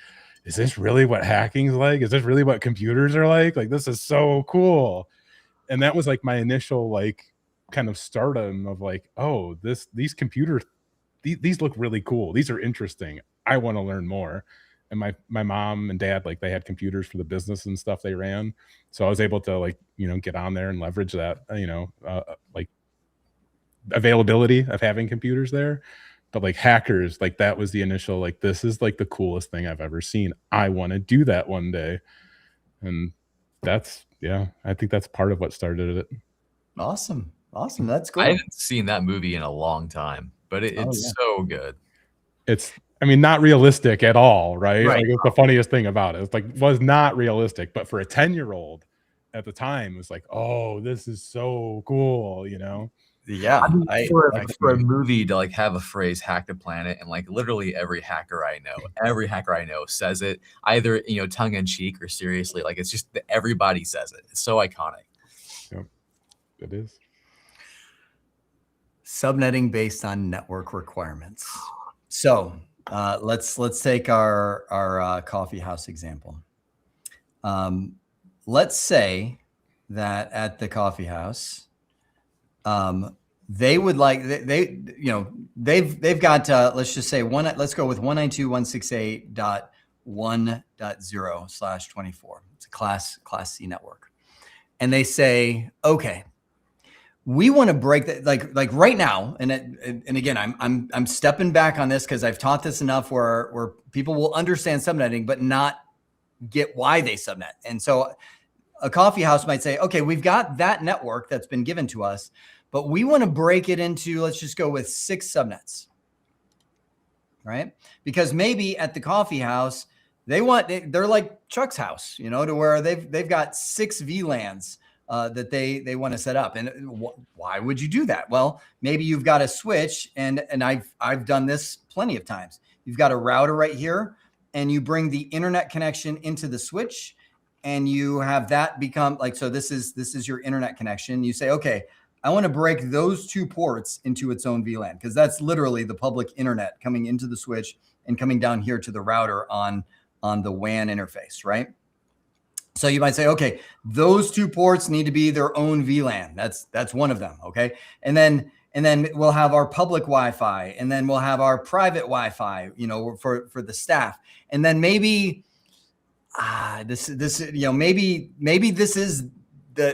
is this really what hacking's like? Is this really what computers are like? Like, this is so cool. And that was like my initial like kind of stardom of like, oh, these computers, these look really cool. These are interesting. I want to learn more. And my mom and dad, like they had computers for the business and stuff they ran. So I was able to like, get on there and leverage that, like availability of having computers there. But like Hackers, like that was the initial, like, this is like the coolest thing I've ever seen. I want to do that one day. And I think that's part of what started it. Awesome. That's cool. I haven't seen that movie in a long time, but it's so good. It's, not realistic at all, right? Like, it's the funniest thing about it. It's like, was not realistic, but for a 10-year-old at the time, it was like, oh, this is so cool, Yeah. For a movie to like have a phrase "hack the planet" and like literally every hacker I know says it either tongue in cheek or seriously. Like it's just everybody says it. It's so iconic. Yep, it is. Subnetting based on network requirements. So let's take our coffee house example. Let's say that at the coffee house, they would like they've got let's just say let's go with 192.168.1.0/24. It's a class C network, and they say, okay, we want to break that like right now. And again, I'm stepping back on this because I've taught this enough where people will understand subnetting but not get why they subnet. And so a coffee house might say, okay, we've got that network that's been given to us, but we want to break it into, let's just go with 6 subnets, right? Because maybe at the coffee house, they're like Chuck's house, to where they've got 6 VLANs that they want to set up. And why would you do that? Well, maybe you've got a switch, and I've done this plenty of times. You've got a router right here, and you bring the internet connection into the switch, and you have that become like, so this is your internet connection. You say, okay, I want to break those 2 ports into its own VLAN, because that's literally the public internet coming into the switch and coming down here to the router on the WAN interface, right? So you might say, okay, those 2 ports need to be their own VLAN. That's one of them, okay? And then we'll have our public Wi-Fi, and then we'll have our private Wi-Fi, for the staff. And then maybe maybe this is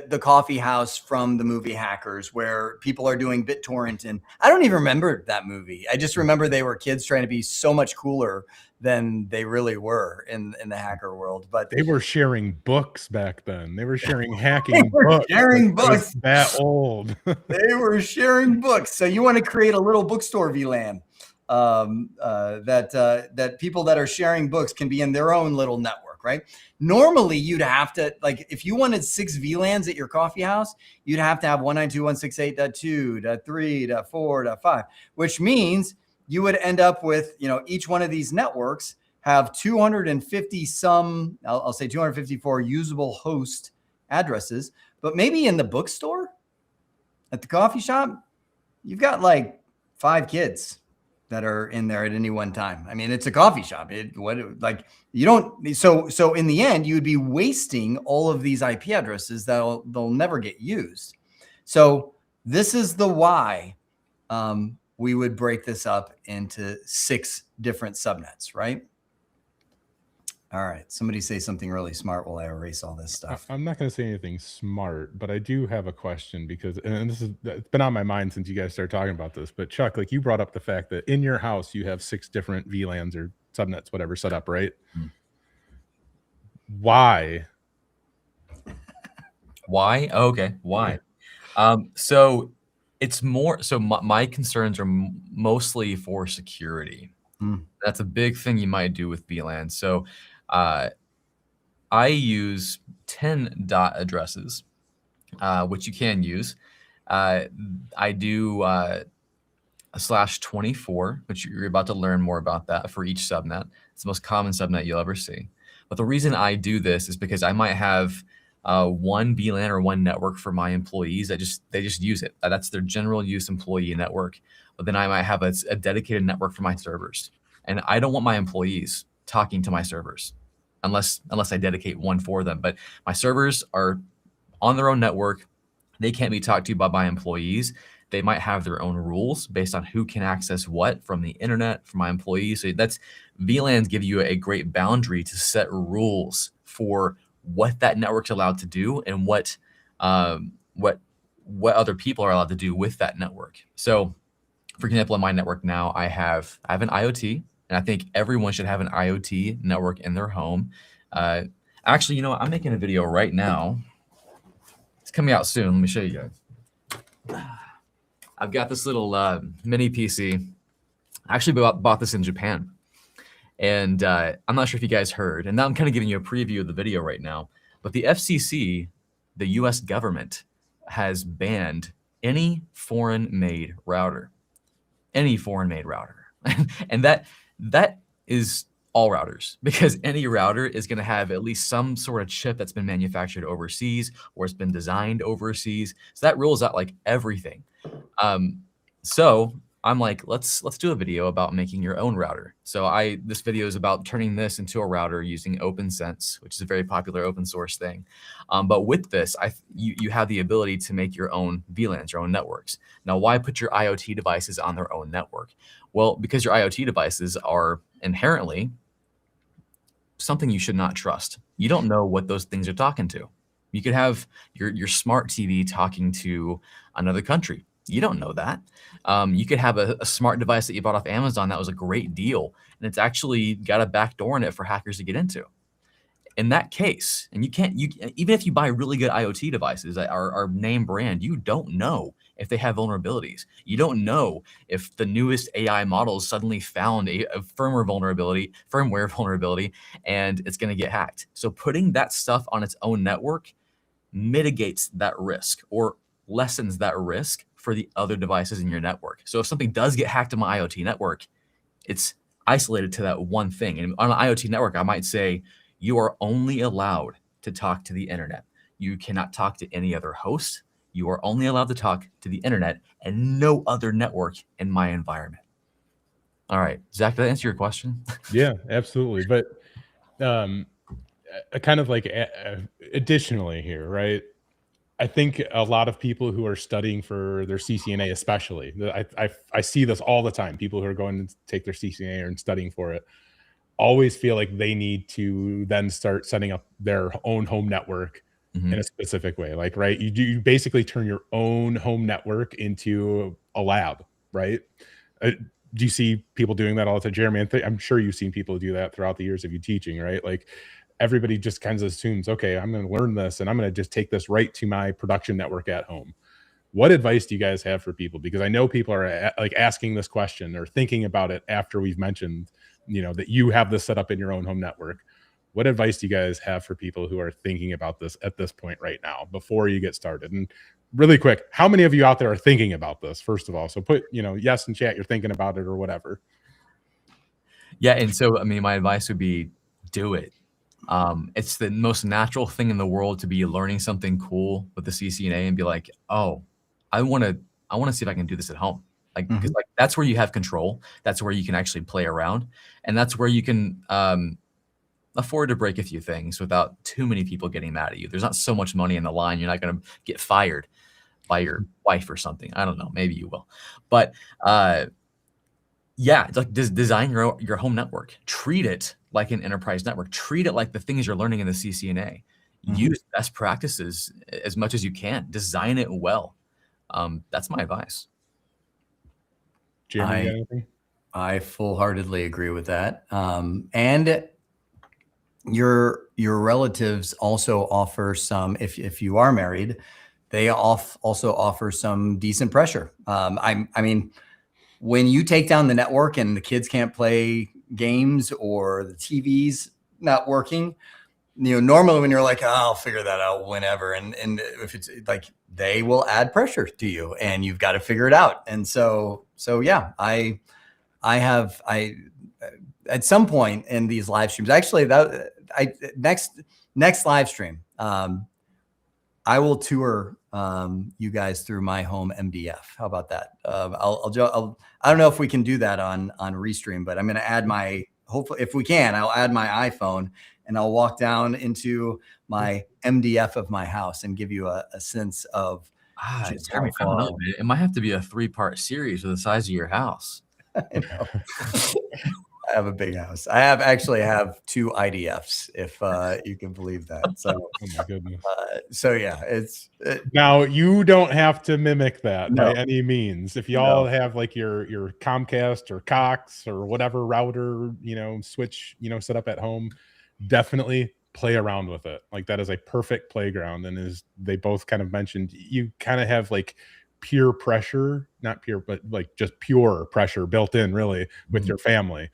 the coffee house from the movie Hackers, where people are doing BitTorrent, and I don't even remember that movie. I just remember they were kids trying to be so much cooler than they really were in the hacker world. But they were sharing books back then. They were sharing hacking books. Sharing books. That old. They were sharing books. So you want to create a little bookstore VLAN that people that are sharing books can be in their own little network, right? Normally, you'd have to, like, if you wanted 6 VLANs at your coffee house, you'd have to have 192.168.2.3.4.5, which means you would end up with, each one of these networks have 250 some, I'll say 254 usable host addresses. But maybe in the bookstore at the coffee shop, you've got like 5 kids that are in there at any one time. I mean, it's a coffee shop. So in the end, you'd be wasting all of these IP addresses they'll never get used. So this is the why we would break this up into 6 different subnets, right? All right. Somebody say something really smart while I erase all this stuff. I'm not going to say anything smart, but I do have a question because, and it's been on my mind since you guys started talking about this, but Chuck, like you brought up the fact that in your house, you have 6 different VLANs or subnets, whatever set up, right? Why? Why? Oh, okay. Why? So it's more, so my concerns are mostly for security. That's a big thing you might do with VLAN. So I use 10 dot addresses, which you can use. I do /24, which you're about to learn more about that for each subnet. It's the most common subnet you'll ever see. But the reason I do this is because I might have one VLAN or one network for my employees that they just use it. That's their general use employee network. But then I might have a dedicated network for my servers. And I don't want my employees talking to my servers unless I dedicate one for them. But my servers are on their own network. They can't be talked to by my employees. They might have their own rules based on who can access what from the internet, from my employees. So VLANs give you a great boundary to set rules for what that network's allowed to do and what other people are allowed to do with that network. So, for example, on my network now, I have an IoT, and I think everyone should have an IoT network in their home. Actually, you know what? I'm making a video right now. It's coming out soon. Let me show you guys. I've got this little mini PC. I actually bought this in Japan. And I'm not sure if you guys heard, and now I'm kind of giving you a preview of the video right now, but the FCC, the US government, has banned any foreign-made router. Any foreign-made router. And that is all routers, because any router is going to have at least some sort of chip that's been manufactured overseas or it's been designed overseas. So that rules out like everything. So I'm like, let's do a video about making your own router. So this video is about turning this into a router using OpenSense, which is a very popular open source thing. But with this, you have the ability to make your own VLANs, your own networks. Now, why put your IoT devices on their own network? Well, because your IoT devices are inherently something you should not trust. You don't know what those things are talking to. You could have your smart TV talking to another country. You don't know that. You could have a smart device that you bought off Amazon that was a great deal, and it's actually got a backdoor in it for hackers to get into. In that case, and even if you buy really good IoT devices that are name brand, you don't know if they have vulnerabilities. You don't know if the newest AI models suddenly found a firmware vulnerability, and it's going to get hacked. So putting that stuff on its own network mitigates that risk or lessens that risk for the other devices in your network. So if something does get hacked on my IoT network, it's isolated to that one thing. And on an IoT network, I might say, you are only allowed to talk to the internet. You cannot talk to any other host. You are only allowed to talk to the internet and no other network in my environment. All right, Zach, did that answer your question? Yeah, absolutely. But kind of like additionally here, right? I think a lot of people who are studying for their CCNA, especially, I see this all the time. People who are going to take their CCNA and studying for it always feel like they need to then start setting up their own home network in a specific way. Like, right, you basically turn your own home network into a lab, right? Do you see people doing that all the time, Jeremy? I'm sure you've seen people do that throughout the years of you teaching, right? Like, everybody just kind of assumes, okay, I'm going to learn this and I'm going to just take this right to my production network at home. What advice do you guys have for people? Because I know people are like asking this question or thinking about it after we've mentioned, that you have this set up in your own home network. What advice do you guys have for people who are thinking about this at this point right now before you get started? And really quick, how many of you out there are thinking about this, first of all? So put, yes in chat, you're thinking about it or whatever. Yeah. And so, I mean, my advice would be do it. It's the most natural thing in the world to be learning something cool with the CCNA and be like, oh, I want to see if I can do this at home. Like, because like that's where you have control. That's where you can actually play around. And that's where you can afford to break a few things without too many people getting mad at you. There's not so much money in the line. You're not going to get fired by your wife or something. I don't know. Maybe you will. But yeah, like design your home network. Treat it like an enterprise network. Treat it like the things you're learning in the CCNA. Use best practices as much as you can. Design it well. That's my advice. Jeremy, you got anything? I full-heartedly agree with that. And your relatives also offer some, if you are married, they also offer some decent pressure. I mean, when you take down the network and the kids can't play games or the TV's not working, normally when you're like, oh, I'll figure that out whenever. And if it's like, they will add pressure to you and you've got to figure it out. And so yeah, I at some point in these live streams, actually next live stream, I will tour you guys through my home MDF. How about that? I don't know if we can do that on Restream, but I'm going to add hopefully if we can, I'll add my iPhone and I'll walk down into my MDF of my house and give you a sense of just how far. It might have to be a 3-part series for the size of your house. I know. I have a big house. I actually have 2 IDFs, if you can believe that. So, oh my goodness. So yeah, now you don't have to mimic that by any means. If y'all have like your Comcast or Cox or whatever router, switch, set up at home, definitely play around with it. Like, that is a perfect playground. And as they both kind of mentioned, you kind of have like peer pressure, not pure, but like just pure pressure built in really with your family.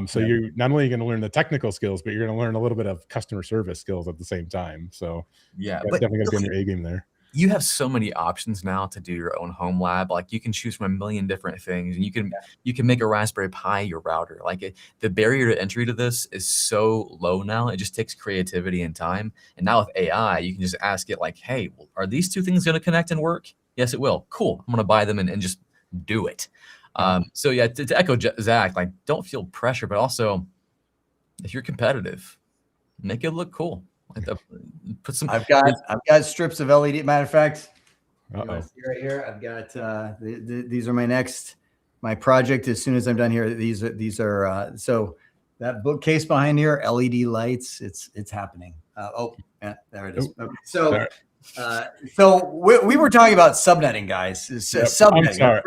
So you're not only going to learn the technical skills, but you're going to learn a little bit of customer service skills at the same time. So yeah, but definitely going to be in your A game there. You have so many options now to do your own home lab. Like, you can choose from a million different things, and you can make a Raspberry Pi your router. Like, the barrier to entry to this is so low now. It just takes creativity and time. And now with AI, you can just ask it like, hey, are these 2 things going to connect and work? Yes, it will. Cool. I'm going to buy them and just do it. So yeah, to echo Zach, like, don't feel pressure, but also if you're competitive, make it look cool. Like, put some. I've got strips of LED. Matter of fact, you want to see right here, I've got these are my project. As soon as I'm done here, these are so that bookcase behind here, LED lights. It's happening. Yeah, there it is. So. So we were talking about subnetting, guys. Subnetting. I'm sorry.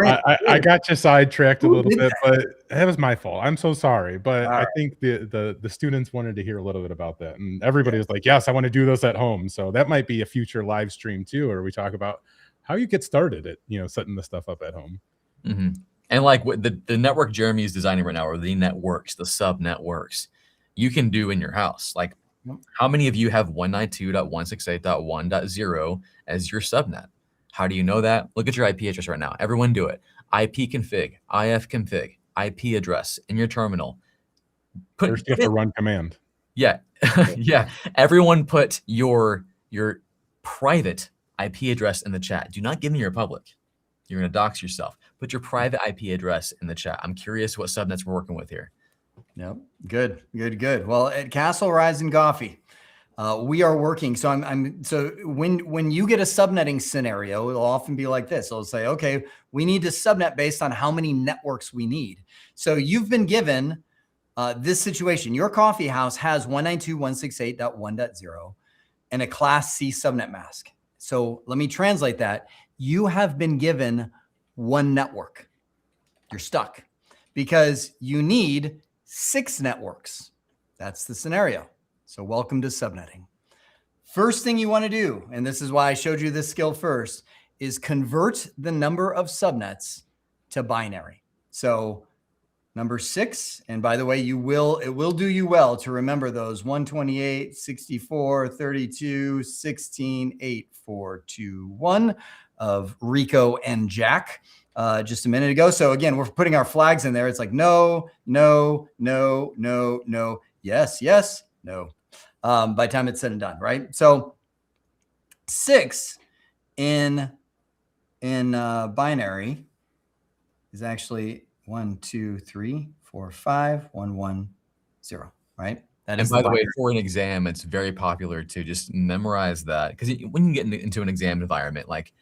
I got you sidetracked a little bit, but that was my fault. I'm so sorry. But I think the students wanted to hear a little bit about that. And everybody was like, yes, I want to do this at home. So that might be a future live stream too, where we talk about how you get started at, setting this stuff up at home. And like the network Jeremy is designing right now, or the networks, the sub networks, you can do in your house. Like, how many of you have 192.168.1.0 as your subnet? How do you know that? Look at your IP address right now. Everyone do it. ipconfig, ifconfig, IP address in your terminal. First, you have to run command. Yeah. Yeah. Everyone put your private IP address in the chat. Do not give me your public. You're going to dox yourself. Put your private IP address in the chat. I'm curious what subnets we're working with here. Yep. Good. Well, at Castle Rising Coffee, we are working. So so when you get a subnetting scenario, it'll often be like this. It'll say, okay, we need to subnet based on how many networks we need. So you've been given this situation. Your coffee house has 192.168.1.0. and a class C subnet mask. So let me translate that. You have been given one network. You're stuck because you need 6 networks. That's the scenario. So welcome to subnetting. First thing you want to do, and this is why I showed you this skill first, is convert the number of subnets to binary. So number 6, and by the way, it will do you well to remember those 128, 64, 32, 16, 8, 4, 2, 1 of Rico and Jack just a minute ago. So again, we're putting our flags in there. It's like no, no, no, no, no, yes, yes, no. By the time it's said and done, right? So 6 in binary is actually 1, 2, 3, 4, 5, 1, 1, 0, right? That is. And by the way, for an exam, it's very popular to just memorize that, because when you get into an exam environment, like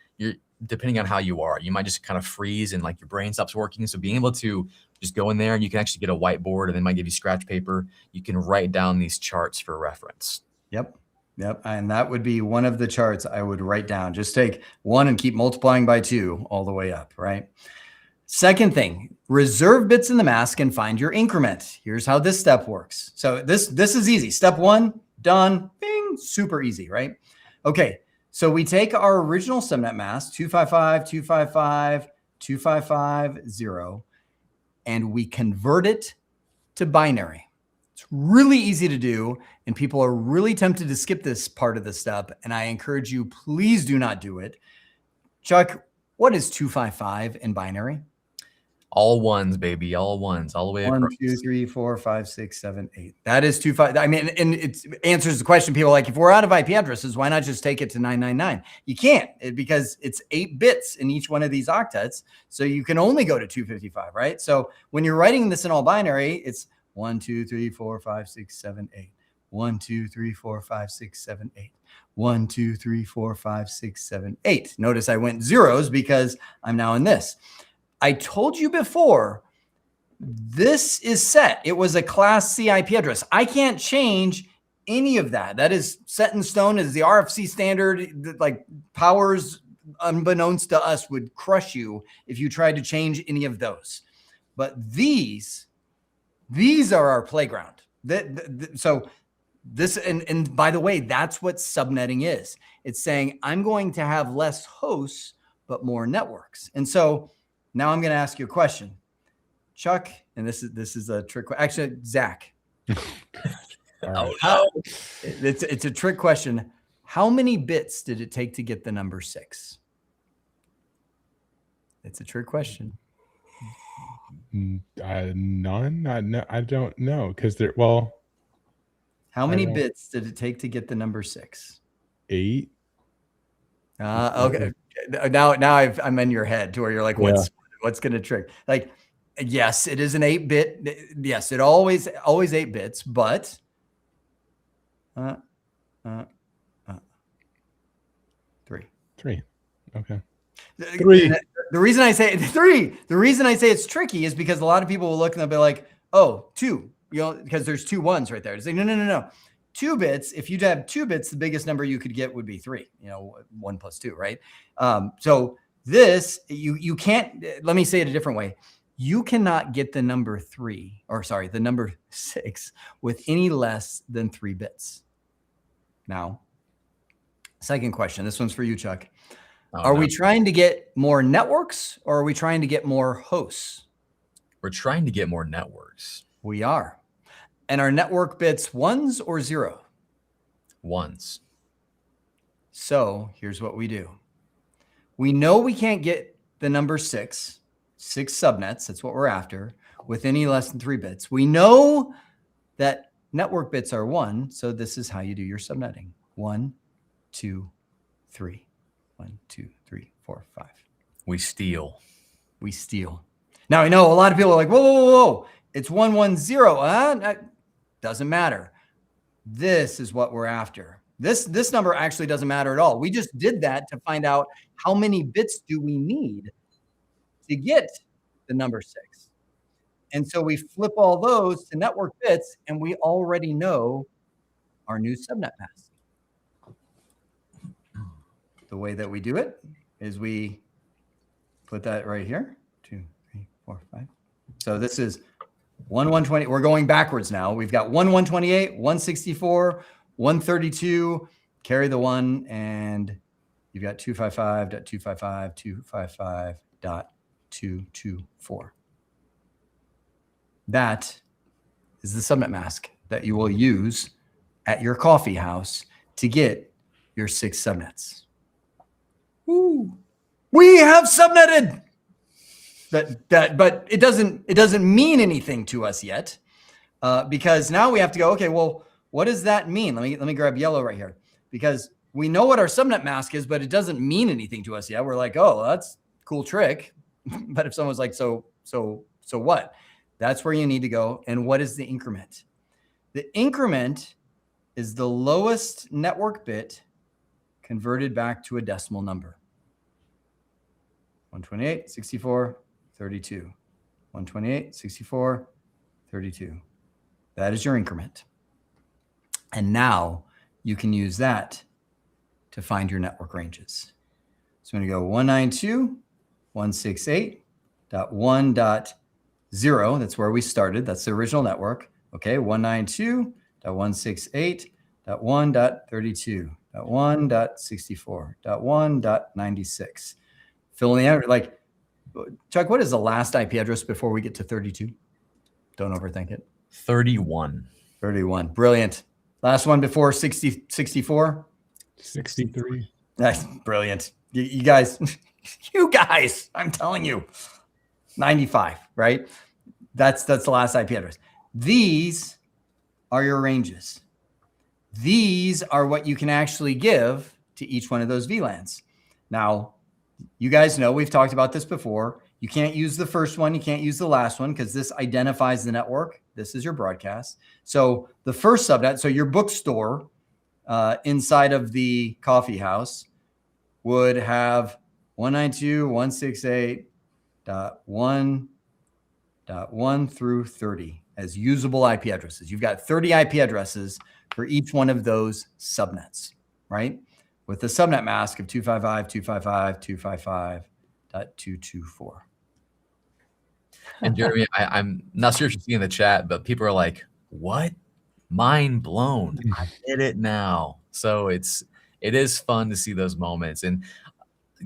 depending on how you are, you might just kind of freeze and like your brain stops working. So being able to just go in there, and you can actually get a whiteboard, and they might give you scratch paper. You can write down these charts for reference. Yep. Yep. And that would be one of the charts I would write down. Just take 1 and keep multiplying by 2 all the way up, right? Second thing, reserve bits in the mask and find your increment. Here's how this step works. So this is easy. Step 1, done, bing, super easy, right? Okay. So we take our original subnet mask, 255, 255, 255, 0, and we convert it to binary. It's really easy to do, and people are really tempted to skip this part of the step, and I encourage you, please do not do it. Chuck, what is 255 in binary? All ones, baby, all ones, all the way across. 1, 2, 3, 4, 5, 6, 7, 8. That is 255. I mean, and it answers the question. People are like, if we're out of IP addresses, why not just take it to 999? You can't, because it's 8 bits in each one of these octets. So you can only go to 255, right? So when you're writing this in all binary, it's 1, 2, 3, 4, 5, 6, 7, 8. 1, 2, 3, 4, 5, 6, 7, 8. 1, 2, 3, 4, 5, 6, 7, 8. Notice I went zeros because I'm now in this. I told you before, this is set. It was a class C IP address. I can't change any of that. That is set in stone as the RFC standard. Like powers unbeknownst to us would crush you if you tried to change any of those. But these are our playground. So this, and by the way, that's what subnetting is. It's saying I'm going to have less hosts, but more networks. And so now I'm going to ask you a question, Chuck, and this is a trick. Actually, Zach. Oh, no. It's a trick question. How many bits did it take to get the number 6? It's a trick question. None. I don't know, because how many bits did it take to get the number 6? 8. Okay. Now I'm in your head to where you're like, what's going to trick? Like, yes, it is an 8-bit. Yes, it always 8 bits, but 3. Okay. 3. The reason I say 3, the reason I say it's tricky is because a lot of people will look and they'll be like, oh, 2, because there's 2 1s right there. It's like, no. 2 bits. If you have 2 bits, the biggest number you could get would be 3, 1 plus 2, right? So this, you can't, let me say it a different way. You cannot get the number 3, or sorry, the number 6 with any less than 3 bits. Now, second question. This one's for you, Chuck. Are we trying to get more networks, or are we trying to get more hosts? We're trying to get more networks. We are. And are network bits 1s or 0? 1s. So here's what we do. We know we can't get the number 6 subnets. That's what we're after, with any less than 3 bits. We know that network bits are 1. So this is how you do your subnetting. 1, 2, 3. 1, 2, 3, 4, 5. We steal. Now I know a lot of people are like, whoa. It's 1, 1, 0. That doesn't matter. This is what we're after. This number actually doesn't matter at all. We just did that to find out how many bits do we need to get the number 6. And so we flip all those to network bits, and we already know our new subnet mask. the way that we do it is we put that right here. 2, 3, 4, 5. So this is 120. We're going backwards now. We've got 128, 164, 132. Carry the 1, and you've got 255.255, 255.224. That is the subnet mask that you will use at your coffee house to get your 6 subnets. Woo. We have subnetted. But it doesn't mean anything to us yet, because now we have to go, okay, well, what does that mean? Let me grab yellow right here, because we know what our subnet mask is, but it doesn't mean anything to us yet. We're like, oh, that's a cool trick. But if someone's like, so what? That's where you need to go. And what is the increment? The increment is the lowest network bit converted back to a decimal number. 128, 64, 32. 128, 64, 32. That is your increment. And now you can use that to find your network ranges. So I'm going to go 192.168.1.0. That's where we started. That's the original network. Okay, 192.168.1.32.1.64.1.96. Fill in the other, like, Chuck, what is the last IP address before we get to 32? Don't overthink it. 31. 31. Brilliant. Last one before 64? 63. That's brilliant. You guys, I'm telling you, 95, right? That's the last IP address. These are your ranges. These are what you can actually give to each one of those VLANs. Now, you guys know we've talked about this before. You can't use the first one. You can't use the last one because this identifies the network. This is your broadcast. So the first subnet, so your bookstore inside of the coffee house would have 192.168.1.1 through 30 as usable IP addresses. You've got 30 IP addresses for each one of those subnets, right? With the subnet mask of 255.255.255.224. And Jeremy, I'm not sure if you see in the chat, but people are like, what? Mind blown. I get it now. So it is fun to see those moments. And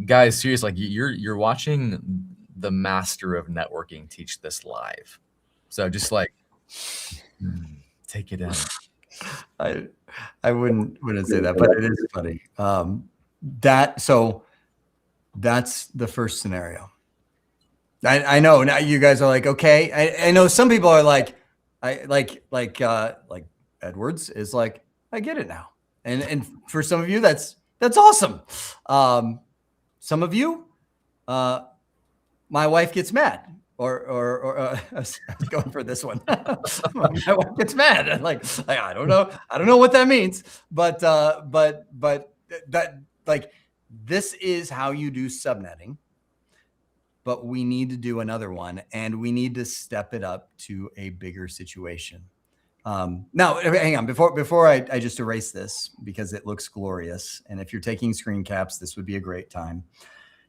guys, seriously, like you're watching the master of networking teach this live. So just like take it in. I wouldn't say that, but it is funny. So that's the first scenario. I know now you guys are like, okay. I know some people are like, like Edwards is like, I get it now. And for some of you, that's awesome. Some of you, my wife gets mad. Or I was going for this one. My wife gets mad. I'm like I don't know what that means, but that, like, this is how you do subnetting. But we need to do another one, and we need to step it up to a bigger situation. Now, hang on, before I just erase this because it looks glorious, and if you're taking screen caps, this would be a great time.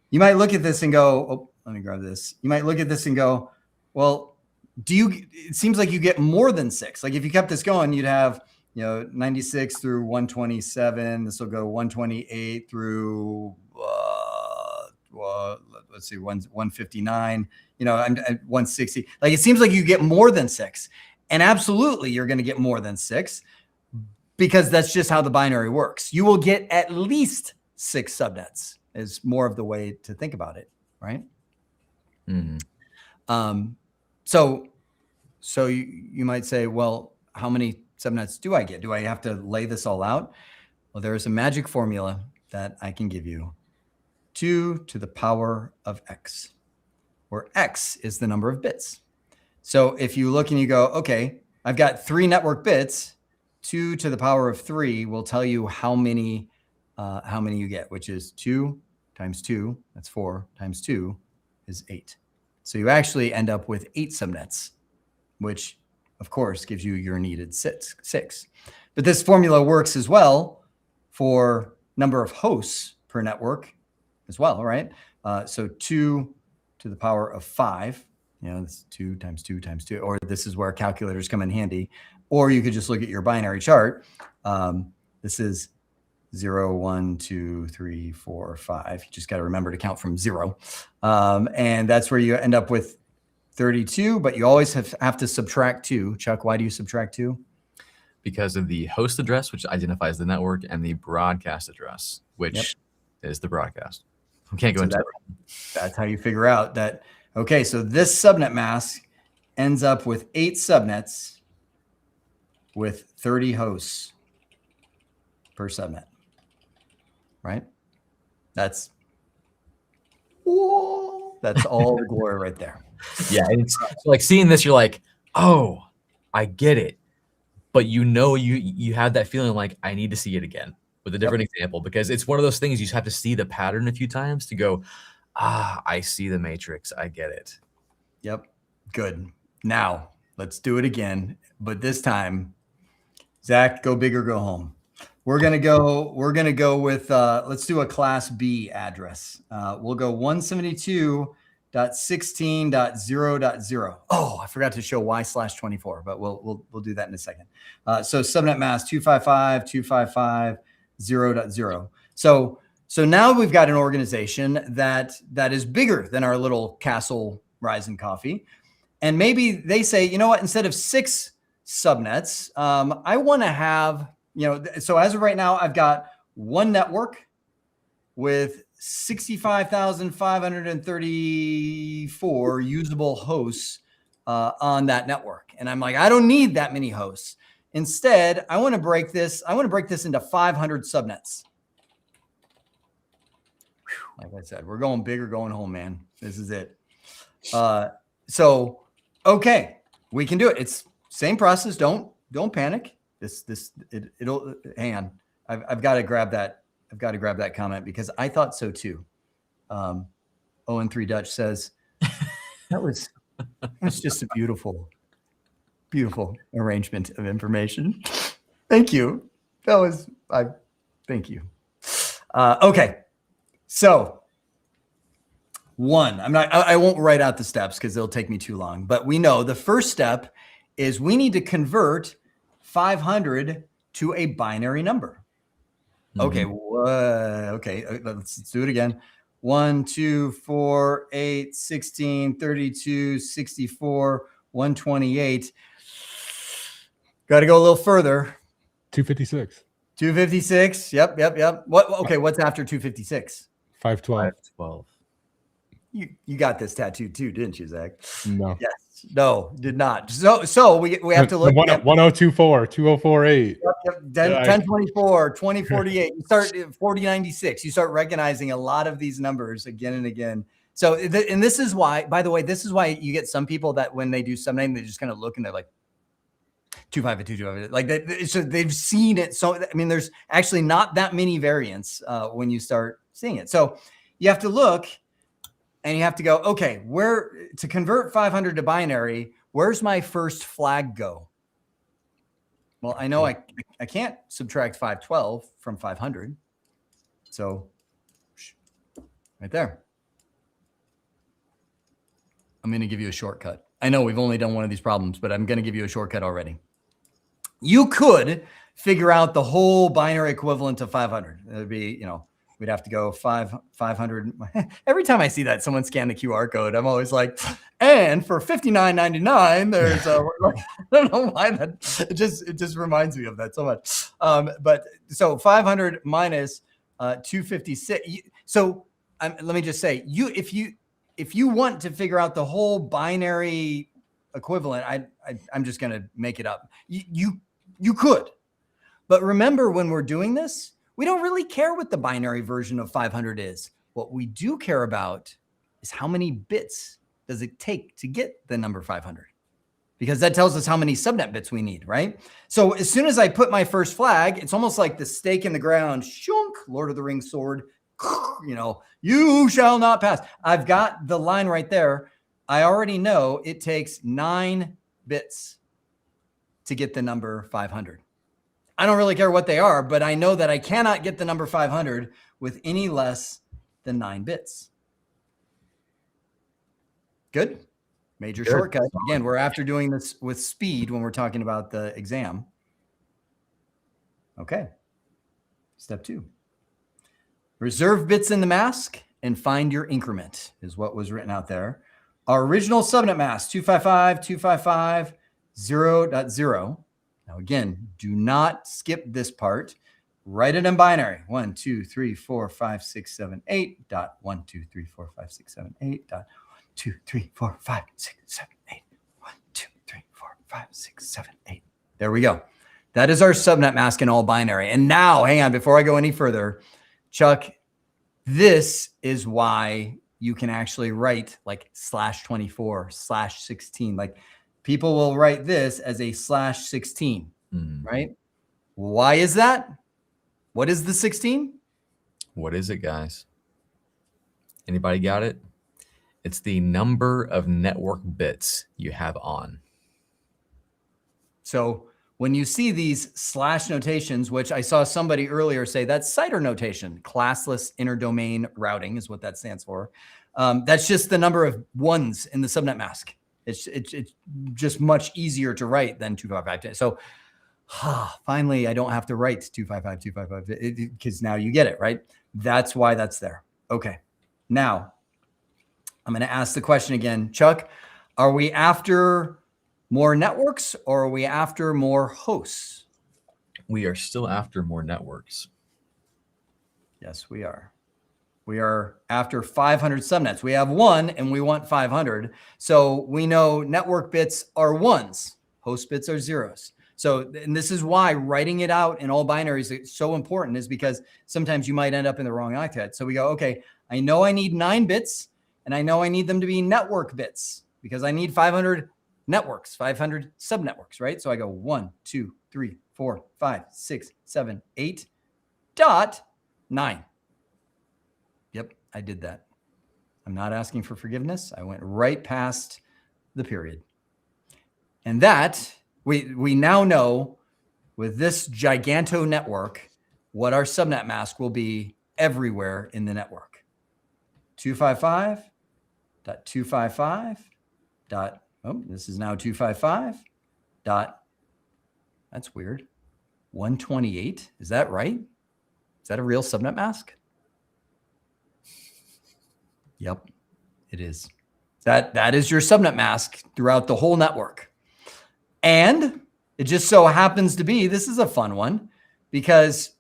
You might look at this and go, oh, let me grab this. You might look at this and go, well, it seems like you get more than 6. Like if you kept this going, you'd have, 96 through 127. This will go 128 through, let's see, 159, and 160. Like it seems like you get more than 6. And absolutely, you're going to get more than 6 because that's just how the binary works. You will get at least 6 subnets is more of the way to think about it, right? Mm-hmm. So you might say, well, how many subnets do I get? Do I have to lay this all out? Well, there is a magic formula that I can give you. 2 to the power of X, where X is the number of bits. So if you look and you go, okay, I've got 3 network bits, 2 to the power of 3 will tell you how many you get, which is 2 times 2, that's 4, times 2 is 8. So you actually end up with 8 subnets, which of course gives you your needed 6. But this formula works as well for number of hosts per network as well, right? So 2 to the power of 5, it's 2 times 2 times 2, or this is where calculators come in handy. Or you could just look at your binary chart. This is 0, 1, 2, 3, 4, 5. You just got to remember to count from 0. And that's where you end up with 32, but you always have to subtract 2. Chuck, why do you subtract 2? Because of the host address, which identifies the network, and the broadcast address, which is the broadcast. We can't go into that. That's how you figure out that, okay, so this subnet mask ends up with 8 subnets with 30 hosts per subnet, right? That's all the glory right there. Yeah, and it's like seeing this, you're like, oh, I get it. But you have that feeling like I need to see it again with a different example, because it's one of those things you just have to see the pattern a few times to go, I see the matrix. I get it. Yep. Good. Now let's do it again. But this time, Zach, go big or go home. We're going to go with, let's do a class B address. We'll go 172.16.0.0. Oh, I forgot to show y/24, but we'll do that in a second. So subnet mask 255.255.0.0. So now we've got an organization that is bigger than our little Castle Rise and Coffee. And maybe they say, you know what, instead of 6 subnets, I want to have, so as of right now, I've got one network with 65,534 usable hosts on that network. And I'm like, I don't need that many hosts. Instead, I want to break this into 500 subnets. Like I said, we're going big or going home, man. This is it. So, okay, we can do it. It's same process. Don't panic. It'll hang on. I've got to grab that. I've got to grab that comment because I thought so too. Owen 3 Dutch says that was just a beautiful arrangement of information. Thank you. Thank you. Okay. So I won't write out the steps because it'll take me too long, but we know the first step is we need to convert 500 to a binary number. Okay. Okay. Let's do it again. 1, 2, 4, 8, 16, 32, 64, 128. Got to go a little further. 256. 256. Yep. Okay. What's after 256? 512. 512. You got this tattoo too, didn't you, Zach? No. Yes. No, did not. So we have to look at 1024, 2048. Yep. 1024, 2048. You start 4096. You start recognizing a lot of these numbers again and again. So, and this is why, by the way, this is why you get some people that when they do something, they just kind of look and they're like, 252, like they've seen it. So, I mean, there's actually not that many variants when you start seeing it. So you have to look and you have to go, okay, where to convert 500 to binary, where's my first flag go? Well, I know I can't subtract 512 from 500. So right there. I'm going to give you a shortcut. I know we've only done one of these problems, but I'm going to give you a shortcut already. You could figure out the whole binary equivalent of 500. It would be, we'd have to go 500. Every time I see that someone scan the QR code, I'm always like, and for $59.99, there's I don't know why that it just reminds me of that so much. But so 500 minus 256. So let me just say, if you want to figure out the whole binary equivalent, I'm just going to make it up. You could, but remember when we're doing this, we don't really care what the binary version of 500 is. What we do care about is how many bits does it take to get the number 500, because that tells us how many subnet bits we need, right? So as soon as I put my first flag, it's almost like the stake in the ground, shunk, Lord of the Rings sword, you shall not pass. I've got the line right there. I already know it takes 9 bits to get the number 500. I don't really care what they are, but I know that I cannot get the number 500 with any less than 9 bits. Good. Major shortcut. Again, we're after doing this with speed when we're talking about the exam. Okay. Step 2. Reserve bits in the mask and find your increment is what was written out there. Our original subnet mask, 255.255.0.0. Now, again, do not skip this part. Write it in binary. 1, 2, 3, 4, 5, 6, 7, 8. Dot 1, 2, 3, 4, 5, 6, 7, 8. Dot 2, 3, 4, 5, 6, 7, 8. 1, 2, 3, 4, 5, 6, 7, 8. There we go. That is our subnet mask in all binary. And now, hang on, before I go any further, Chuck, this is why you can actually write like /24, /16. Like people will write this as a /16, right? Why is that? What is the 16? What is it, guys? Anybody got it? It's the number of network bits you have on. So when you see these slash notations, which I saw somebody earlier say that's CIDR notation, classless interdomain routing is what that stands for. That's just the number of ones in the subnet mask. It's just much easier to write than 255. So finally, I don't have to write 255 because now you get it, right? That's why that's there. Okay. Now I'm going to ask the question again. Chuck, are we after more networks or are we after more hosts? We are still after more networks. Yes, we are. We are after 500 subnets. We have 1 and we want 500. So we know network bits are 1s, host bits are 0s. So, and this is why writing it out in all binaries is so important, is because sometimes you might end up in the wrong octet. So we go, okay, I know I need 9 bits and I know I need them to be network bits because I need 500 networks, 500 subnetworks, right? So I go 1, 2, 3, 4, 5, 6, 7, 8, dot 9. Yep, I did that. I'm not asking for forgiveness. I went right past the period. And that, we now know with this giganto network what our subnet mask will be everywhere in the network. 255.255. Oh, this is now 255. That's weird. 128. Is that right? Is that a real subnet mask? Yep, it is. That is your subnet mask throughout the whole network. And it just so happens to be, this is a fun one, because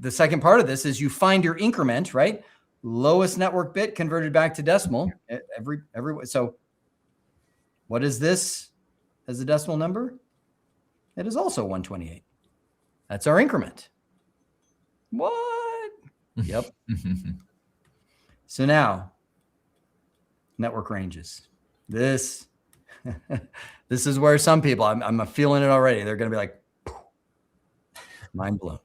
the second part of this is you find your increment, right? Lowest network bit converted back to decimal. So what is this as a decimal number? It is also 128. That's our increment. What? Yep. So now, network ranges. This is where some people, I'm feeling it already. They're going to be like, mind blown.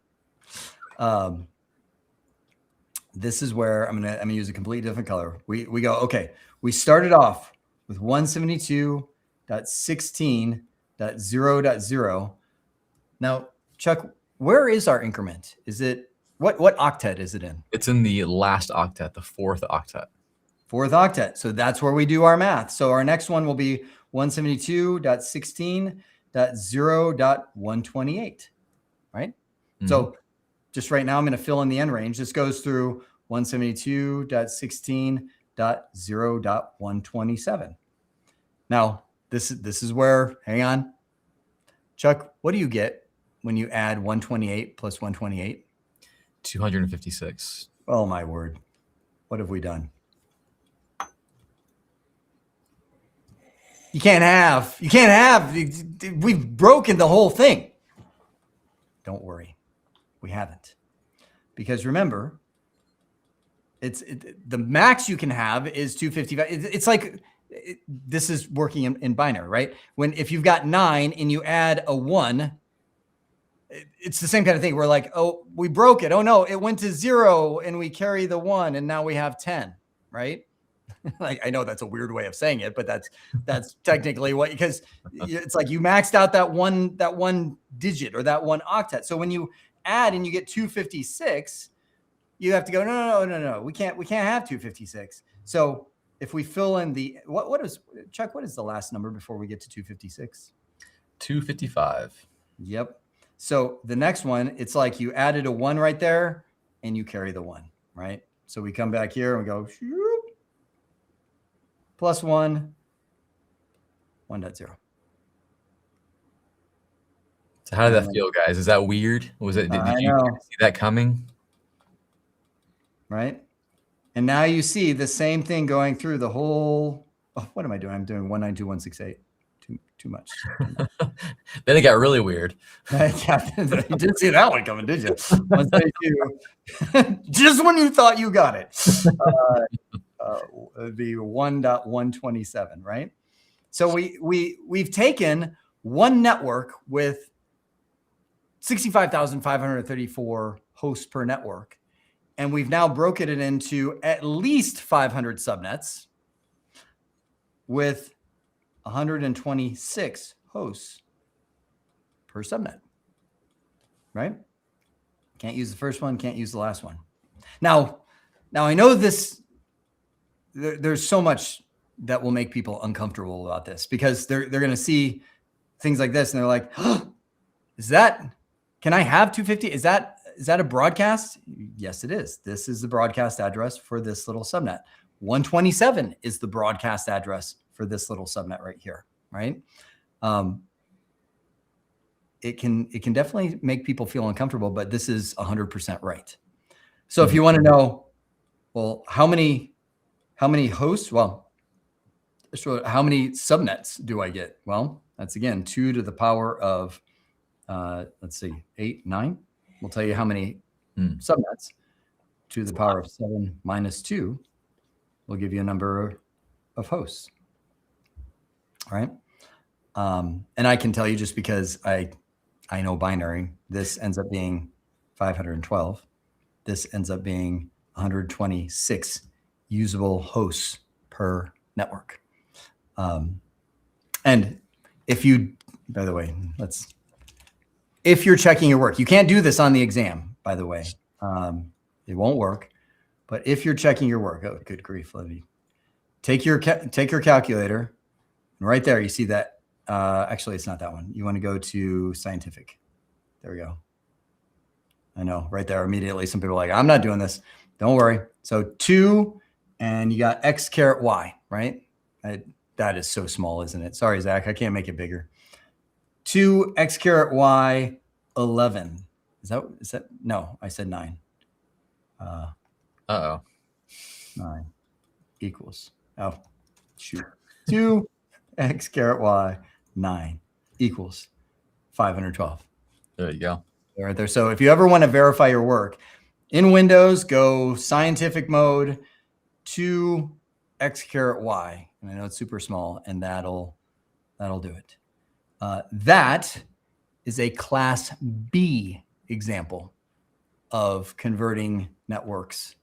This is where I'm gonna use a completely different color. We go, okay, we started off with 172.16.0.0. Now, Chuck, where is our increment? Is it, what octet is it in? It's in the last octet, the 4th octet. 4th octet. So that's where we do our math. So our next one will be 172.16.0.128, right? Mm-hmm. So just right now, I'm going to fill in the end range. This goes through 172.16.0.127. Now, this is where, hang on. Chuck, what do you get when you add 128 plus 128? 256. Oh, my word. What have we done? You can't have, we've broken the whole thing. Don't worry. We haven't. Because remember, the max you can have is 255. It's like, this is working in binary, right? If you've got 9 and you add a 1, it's the same kind of thing. We're like, oh, we broke it. Oh no, it went to 0 and we carry the 1 and now we have 10, right? Like, I know that's a weird way of saying it, but that's technically what, because it's like you maxed out that one digit or that one octet. So when you add and you get 256, you have to go, no. We can't have 256. So if we fill in the, what is, Chuck, what is the last number before we get to 256? 255. Yep. So the next one, it's like you added a 1 right there and you carry the 1, right? So we come back here and we go shoop, plus 1, 1.0. So how did that feel, guys? Is that weird? Was it? Did you see that coming? Right. And now you see the same thing going through the whole. Oh, what am I doing? I'm doing 192.168. Too much. Then it got really weird. You didn't see that one coming, did you? 132. Just when you thought you got it. The 1.127, right? So we've taken one network with 65,534 hosts per network, and we've now broken it into at least 500 subnets with 126 hosts per subnet, right? Can't use the first one, can't use the last one. Now I know this, there's so much that will make people uncomfortable about this, because they're going to see things like this and they're like, oh, can I have 250? Is that a broadcast? Yes, it is. This is the broadcast address for this little subnet. 127 is the broadcast address for this little subnet right here, right? It can definitely make people feel uncomfortable, but this is 100% right. So if you want to know, well, how many hosts? Well, so how many subnets do I get? Well, that's again 2 to the power of, let's see, 8, 9. We'll tell you how many subnets. 2 to the power of 7 minus 2 will give you a number of hosts. All right. And I can tell you, just because I know binary, this ends up being 512. This ends up being 126 usable hosts per network. And if you, by the way, if you're checking your work, you can't do this on the exam, by the way. It won't work. But if you're checking your work, oh, good grief, let me take your calculator. And right there, you see that. Actually, it's not that one. You want to go to scientific. There we go. I know, right there, immediately, some people are like, I'm not doing this. Don't worry. So 2, and you got x caret y, right? That is so small, isn't it? Sorry, Zach, I can't make it bigger. 2 x caret y 11. Is that? No, I said 9. Uh-oh. 9 equals, oh, shoot. 2 x caret y 9 equals 512. There you go. Right there. So if you ever want to verify your work in Windows, go scientific mode, 2 x caret y. And I know it's super small, and that'll do it. That is a class B example of converting networks,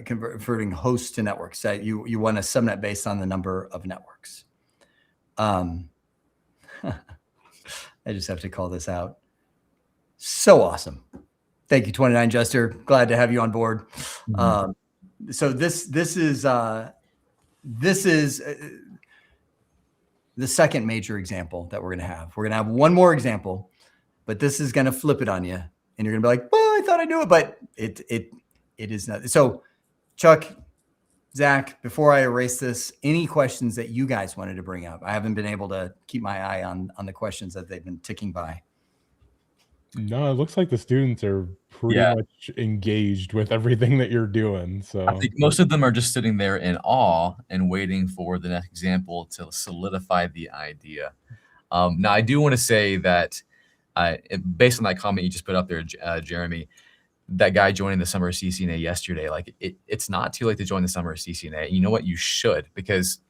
converting hosts to networks. That you want a subnet based on the number of networks. I just have to call this out. So awesome. Thank you, 29 Jester. Glad to have you on board. So this is the second major example that we're going to have. We're going to have one more example, but this is going to flip it on you, and you're going to be like, "Oh, I thought I knew it," but it is not. So, Chuck, Zach, before I erase this, any questions that you guys wanted to bring up? I haven't been able to keep my eye on the questions that they've been ticking by. No, it looks like the students are pretty much engaged with everything that you're doing. So I think most of them are just sitting there in awe and waiting for the next example to solidify the idea. Now, I do want to say that based on that comment you just put up there, Jeremy, that guy joining the Sumer of CCNA yesterday, like it's not too late to join the Sumer of CCNA. You know what? You should, because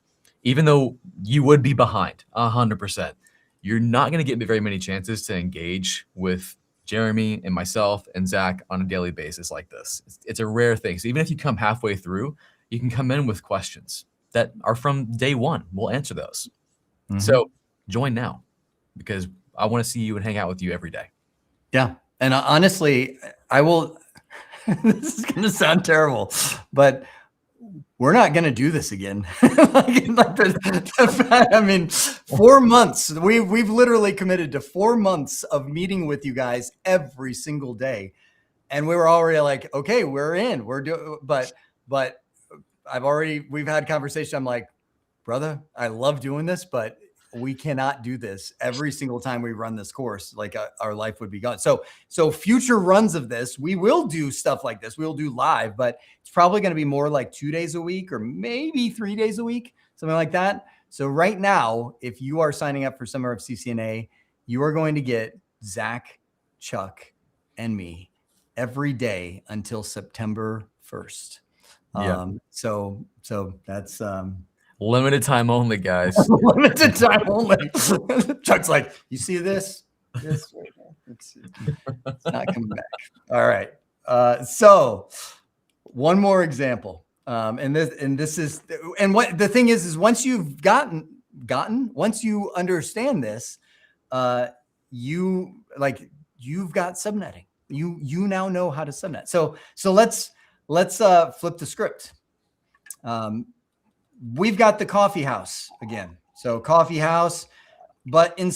even though you would be behind 100%, you're not going to get very many chances to engage with Jeremy and myself and Zach on a daily basis like this. It's a rare thing. So even if you come halfway through, you can come in with questions that are from day one. We'll answer those. Mhm. So join now, because I want to see you and hang out with you every day. Yeah. And honestly, I will, this is going to sound terrible, but we're not going to do this again. I mean, 4 months, we've literally committed to 4 months of meeting with you guys every single day. And we were already like, okay, we're in, but we've had conversation. I'm like, brother, I love doing this, but we cannot do this every single time we run this course. Like our life would be gone. So future runs of this, we will do stuff like this. We'll do live, but it's probably going to be more like 2 days a week or maybe 3 days a week, something like that. So right now, if you are signing up for Sumer of CCNA, you are going to get Zach, Chuck, and me every day until September 1st. Yeah. So that's, Limited time only, guys. limited time only. Chuck's like, you see this? This right now. It's not coming back. All right. So one more example. And this is, and what the thing is once you've once you understand this, you've got subnetting. You now know how to subnet. So let's flip the script. We've got the coffee house again. So coffee house, but in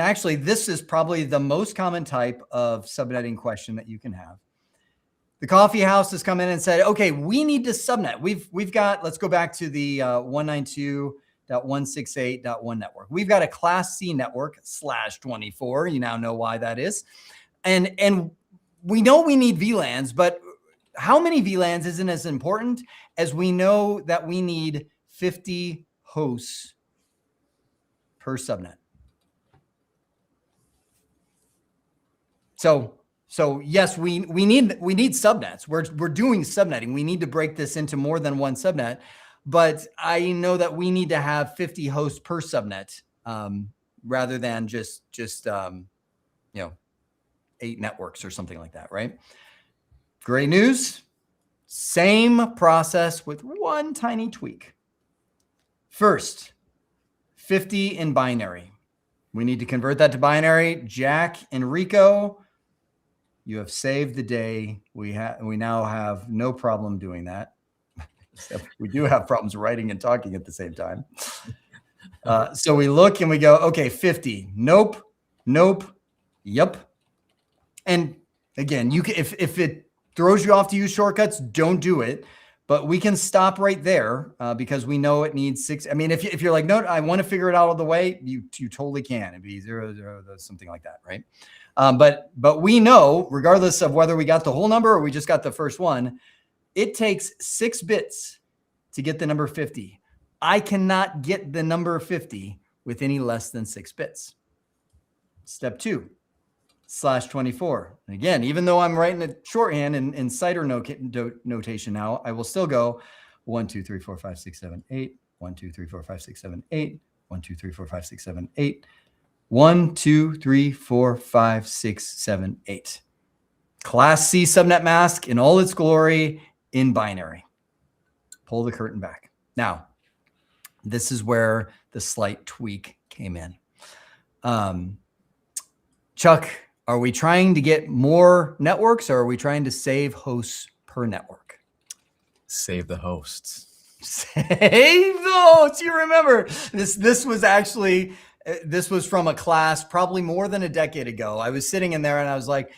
actually, this is probably the most common type of subnetting question that you can have. The coffee house has come in and said, okay, we need to subnet. We've got, let's go back to the 192.168.1 network. We've got a class C network /24. You now know why that is. And we know we need VLANs, but how many VLANs isn't as important as we know that we need 50 hosts per subnet. So yes, we need subnets. We're doing subnetting. We need to break this into more than one subnet, but I know that we need to have 50 hosts per subnet, rather than just 8 networks or something like that, right? Great news. Same process with one tiny tweak. First, 50 in binary. We need to convert that to binary. Jack and Rico, you have saved the day. We now have no problem doing that. Except we do have problems writing and talking at the same time. So we look and we go, okay, 50. Nope. Yep. And again, you can, if it throws you off to use shortcuts, don't do it. But we can stop right there because we know it needs 6. I mean, if you're like, no, I want to figure it out all the way, you totally can. It'd be 0, 0, something like that, right? But we know, regardless of whether we got the whole number or we just got the first one, it takes 6 bits to get the number 50. I cannot get the number 50 with any less than 6 bits. Step 2. /24. And again, even though I'm writing a shorthand in CIDR notation now, I will still go 1, 2, 3, 4, 5, 6, 7, 8, 1, 2, 3, 4, 5, 6, 7, 8, 1, 2, 3, 4, 5, 6, 7, 8, 1, 2, 3, 4, 5, 6, 7, 8. Class C subnet mask in all its glory in binary. Pull the curtain back. Now, this is where the slight tweak came in. Chuck, are we trying to get more networks or are we trying to save hosts per network? Save the hosts. Save the hosts. You remember this was actually, this was from a class probably more than a decade ago. I was sitting in there and I was like,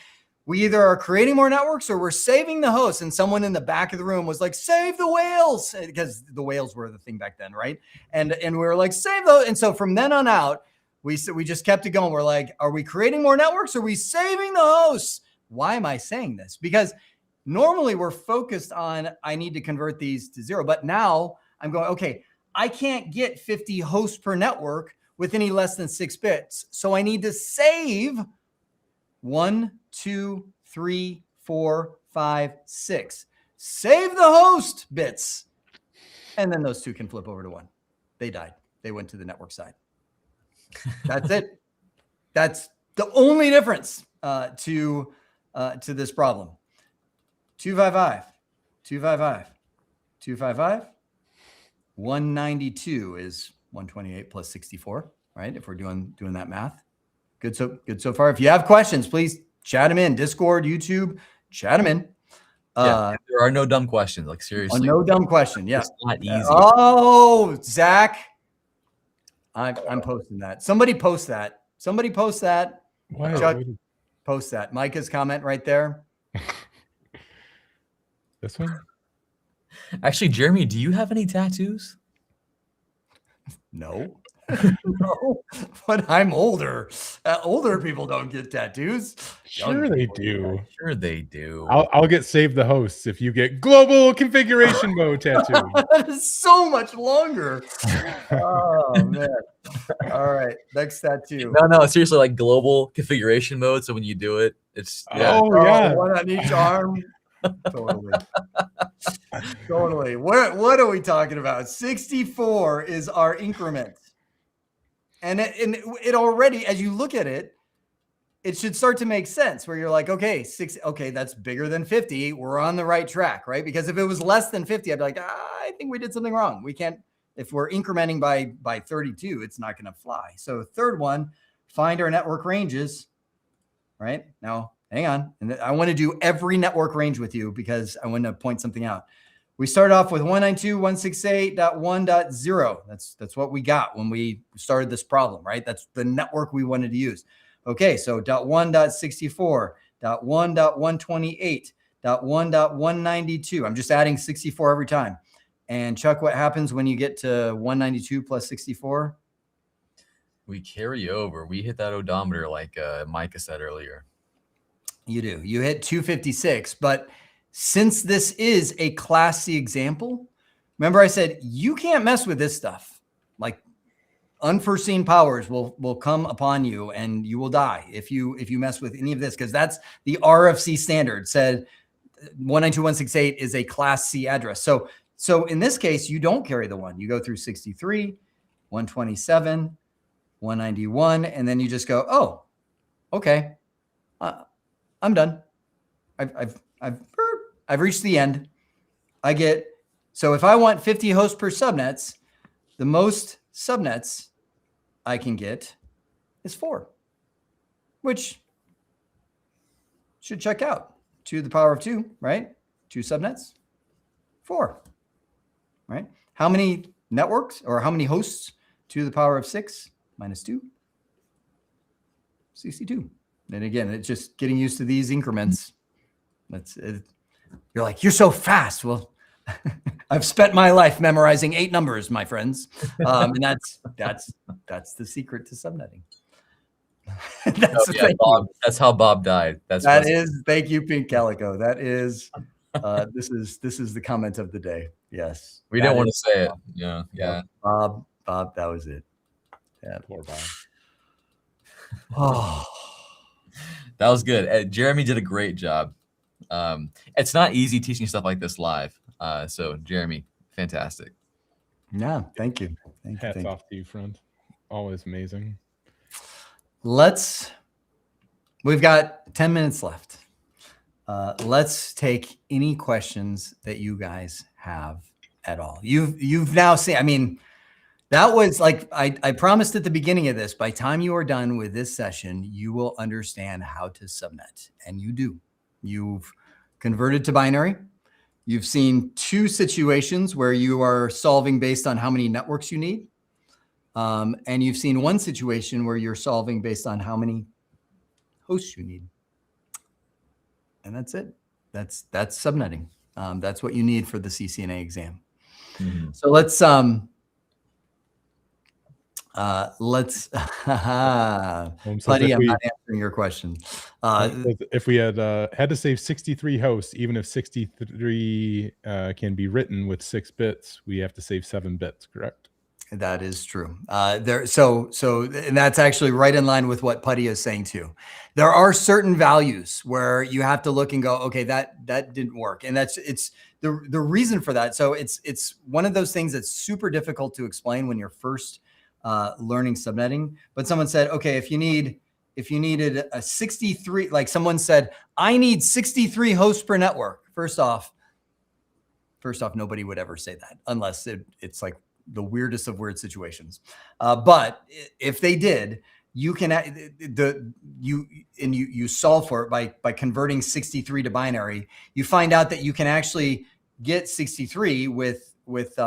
we either are creating more networks or we're saving the hosts. And someone in the back of the room was like, save the whales, because the whales were the thing back then, right? And we were like, save those. And so from then on out, we just kept it going. We're like, are we creating more networks? Or are we saving the hosts? Why am I saying this? Because normally we're focused on, I need to convert these to 0. But now I'm going, okay, I can't get 50 hosts per network with any less than 6 bits. So I need to save 1, 2, 3, 4, 5, 6. Save the host bits. And then those 2 can flip over to 1. They died. They went to the network side. That's it. That's the only difference to this problem. 255, 255, 255. 192 is 128 plus 64, right? If we're doing that math. Good so far. If you have questions, please chat them in. Discord, YouTube, chat them in. Yeah, there are no dumb questions. Like seriously, no dumb question. Yeah, it's not easy. Oh, Zach, I'm posting that. Somebody post that. Why? Chuck, post that. Micah's comment right there. This one? Actually, Jeremy, do you have any tattoos? No. No, but I'm older. Older people don't get tattoos. Sure they do. Sure they do. I'll get save the hosts if you get global configuration mode tattoo. That is so much longer. Oh man. All right, next tattoo. No, seriously, like global configuration mode. So when you do it, it's one on each arm. Totally. What are we talking about? 64 is our increment. And it already, as you look at it, it should start to make sense where you're like, okay, that's bigger than 50. We're on the right track, right? Because if it was less than 50, I'd be like, I think we did something wrong. We can't, if we're incrementing by 32, it's not going to fly. So third one, find our network ranges, right? Now, hang on. And I want to do every network range with you because I want to point something out. We start off with 192.168.1.0. That's what we got when we started this problem, right? That's the network we wanted to use. Okay, so .1.64, .1.128, .1.192. I'm just adding 64 every time. And Chuck, what happens when you get to 192 plus 64? We carry over. We hit that odometer like Micah said earlier. You do. You hit 256, but since this is a Class C example, remember I said you can't mess with this stuff. Like unforeseen powers will come upon you and you will die if you mess with any of this, because that's the RFC standard said 192.168 is a Class C address. So in this case, you don't carry the one. You go through 63, 127, 191, and then you just go, oh, okay, I'm done. I've reached the end. So if I want 50 hosts per subnets, the most subnets I can get is 4, which should check out. 2 to the power of 2, right? 2 subnets, 4, right? How many networks or how many hosts? 2 to the power of 6 minus 2, 62. And again, it's just getting used to these increments. That's it. You're like, you're so fast. Well, I've spent my life memorizing 8 numbers, my friends. And that's the secret to subnetting. Bob, that's how Bob died. Thank you, Pink Calico. That is, this is the comment of the day. Yes. We didn't want to say it. Yeah. Bob, that was it. Yeah. Poor Bob. Oh, that was good. Jeremy did a great job. It's not easy teaching stuff like this live. So Jeremy, fantastic. Yeah, thank you. Hats off to you, friend. Always amazing. We've got 10 minutes left. Let's take any questions that you guys have at all. You've now seen, I mean, that was like, I promised at the beginning of this, by the time you are done with this session, you will understand how to subnet, and you do. You've converted to binary. You've seen 2 situations where you are solving based on how many networks you need. And you've seen 1 situation where you're solving based on how many hosts you need. And that's it. That's subnetting. That's what you need for the CCNA exam. Mm-hmm. So let's Buddy, I'm not answering your question. If we had to save 63 hosts, even if 63 can be written with 6 bits, we have to save 7 bits, correct? That is true. And that's actually right in line with what Putty is saying too. There are certain values where you have to look and go, okay, that didn't work. And it's the reason for that. So it's one of those things that's super difficult to explain when you're first learning subnetting. But someone said, okay, if you needed a 63, like someone said, I need 63 hosts per network. First off, First off, nobody would ever say that unless it's like the weirdest of weird situations. But if they did, you can you solve for it by converting 63 to binary. You find out that you can actually get 63 with whoops,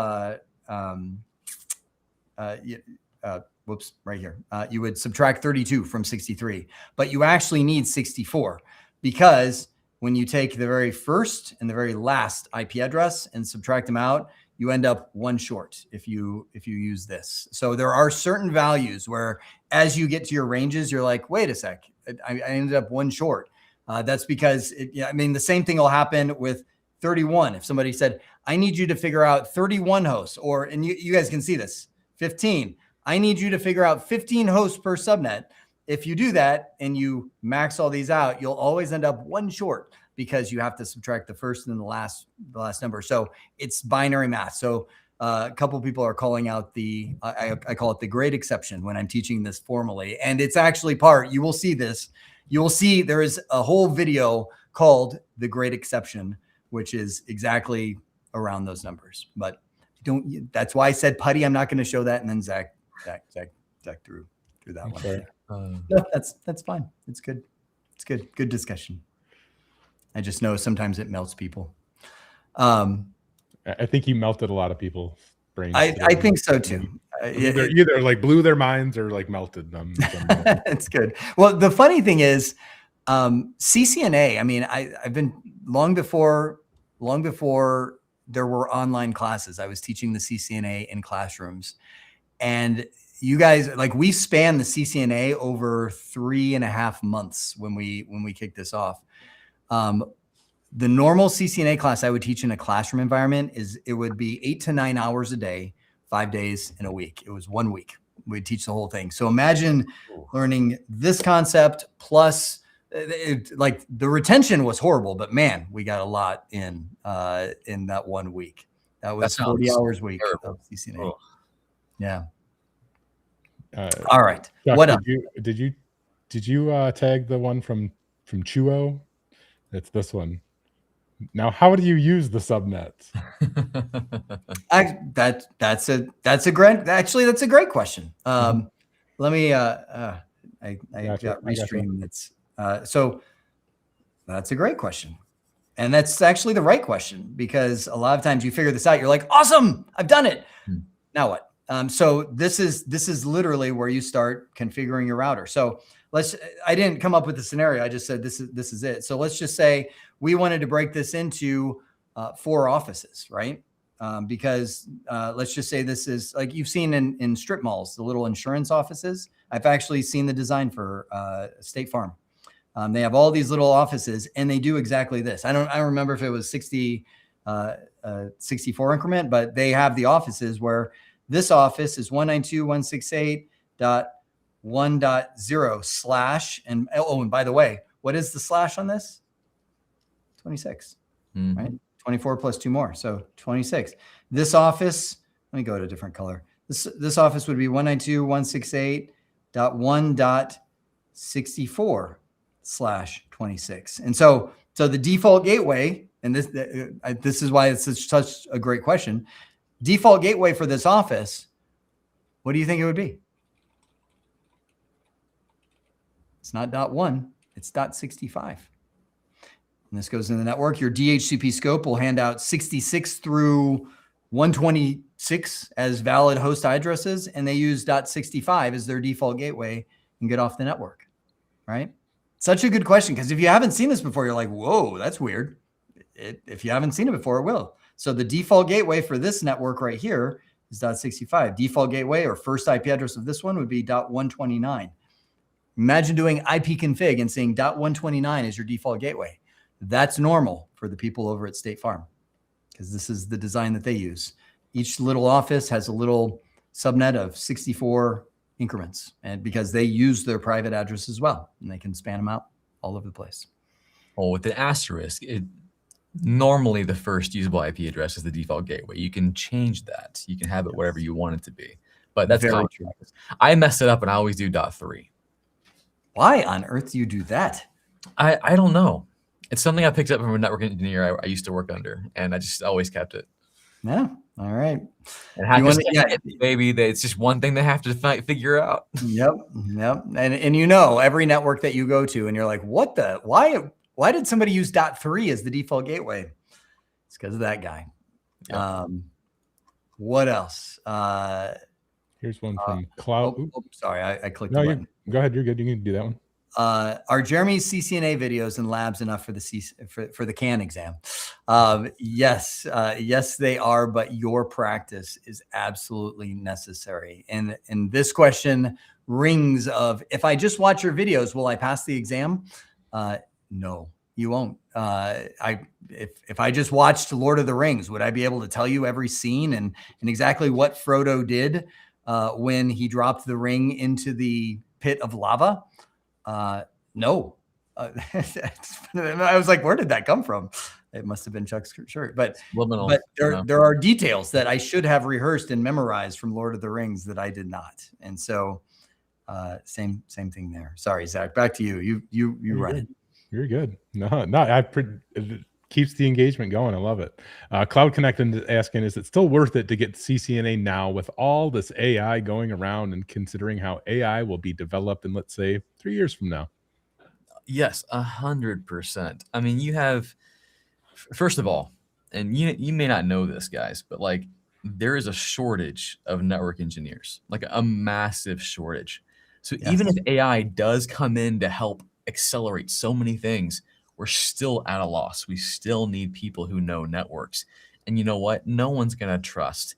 right here. You would subtract 32 from 63, but you actually need 64 because when you take the very first and the very last IP address and subtract them out, you end up one short if you use this. So there are certain values where as you get to your ranges, you're like, wait a sec, I ended up one short. That's because, the same thing will happen with 31. If somebody said, I need you to figure out 31 hosts, and you guys can see this, 15. I need you to figure out 15 hosts per subnet. If you do that and you max all these out, you'll always end up one short because you have to subtract the first and the last number. So it's binary math. So a couple of people are calling out I call it the great exception when I'm teaching this formally. And it's actually you will see this. You will see there is a whole video called the great exception, which is exactly around those numbers. But that's why I said putty. I'm not going to show that. And then Zach threw that one. Sure. No, that's fine. It's good. It's good. Good discussion. I just know sometimes it melts people. I think he melted a lot of people's brains. I think so too. Either like blew their minds or like melted them. It's good. Well, the funny thing is, CCNA. I mean, I've been long before there were online classes. I was teaching the CCNA in classrooms, and you guys, like, we span the CCNA over 3.5 months when we kicked this off. The normal CCNA class I would teach in a classroom environment it would be 8 to 9 hours a day, 5 days in a week. It was 1 week. We'd teach the whole thing. So imagine learning this concept plus like the retention was horrible, but man, we got a lot in that 1 week. That was 40 hours a week of CCNA. Oh. Yeah. All right. Chuck, what up? Did you tag the one from Chuo? It's this one. Now, how do you use the subnets? That's a great question. Let me I got restream. So that's a great question. And that's actually the right question, because a lot of times you figure this out, you're like, awesome, I've done it. Now what? So this is literally where you start configuring your router. So I didn't come up with the scenario. I just said, this is it. So let's just say we wanted to break this into 4 offices, right? Because let's just say this is like you've seen in strip malls, the little insurance offices. I've actually seen the design for State Farm. They have all these little offices and they do exactly this. I don't remember if it was 64 increment, but they have the offices where this office is 192.168.1.0 / and by the way, what is the slash on this? 26, right? 24 plus 2 more. So 26. This office, let me go to a different color. This office would be 192.168.1.64 / 26. And so the default gateway, and this is why it's such a great question. Default gateway for this office, what do you think it would be? It's not .1, it's .65. And this goes in the network. Your DHCP scope will hand out 66 through 126 as valid host addresses, and they use .65 as their default gateway and get off the network, right? Such a good question, because if you haven't seen this before, you're like, whoa, that's weird. If you haven't seen it before, it will. So the default gateway for this network right here is .65. Default gateway or first IP address of this one would be .129. Imagine doing ipconfig and saying .129 is your default gateway. That's normal for the people over at State Farm, because this is the design that they use. Each little office has a little subnet of 64 increments, and because they use their private address as well, and they can span them out all over the place. Well, with the asterisk, normally the first usable IP address is the default gateway. You can change that. You can have it wherever you want it to be. But that's very true. I mess it up and I always do .3. Why on earth do you do that? I don't know. It's something I picked up from a network engineer I used to work under, and I just always kept it. Yeah. All right. And hackers maybe it's just one thing they have to figure out. Yep. Yep. And you know, every network that you go to and you're like, what the, why did somebody use .3 as the default gateway? It's because of that guy. Yep. What else? Here's one from Cloud. Sorry, I clicked no, the button. Go ahead. You're good. You can do that one. Are Jeremy's CCNA videos and labs enough for the CAN exam? Yes, yes, they are. But your practice is absolutely necessary. And this question rings of, if I just watch your videos, will I pass the exam? No, you won't. If I just watched Lord of the Rings, would I be able to tell you every scene and exactly what Frodo did when he dropped the ring into the pit of lava? No. I was like, where did that come from? It must have been Chuck's shirt. But there are details that I should have rehearsed and memorized from Lord of the Rings that I did not. And so same thing there. Sorry, Zach, back to you. You run it. You're good. No, it keeps the engagement going. I love it. Cloud Connect asking, is it still worth it to get CCNA now with all this AI going around and considering how AI will be developed in, let's say, 3 years from now? Yes, 100%. I mean, you have, first of all, and you may not know this, guys, but like there is a shortage of network engineers, like a massive shortage. So even if AI does come in to help accelerate so many things, we're still at a loss. We still need people who know networks. And you know what? No one's going to trust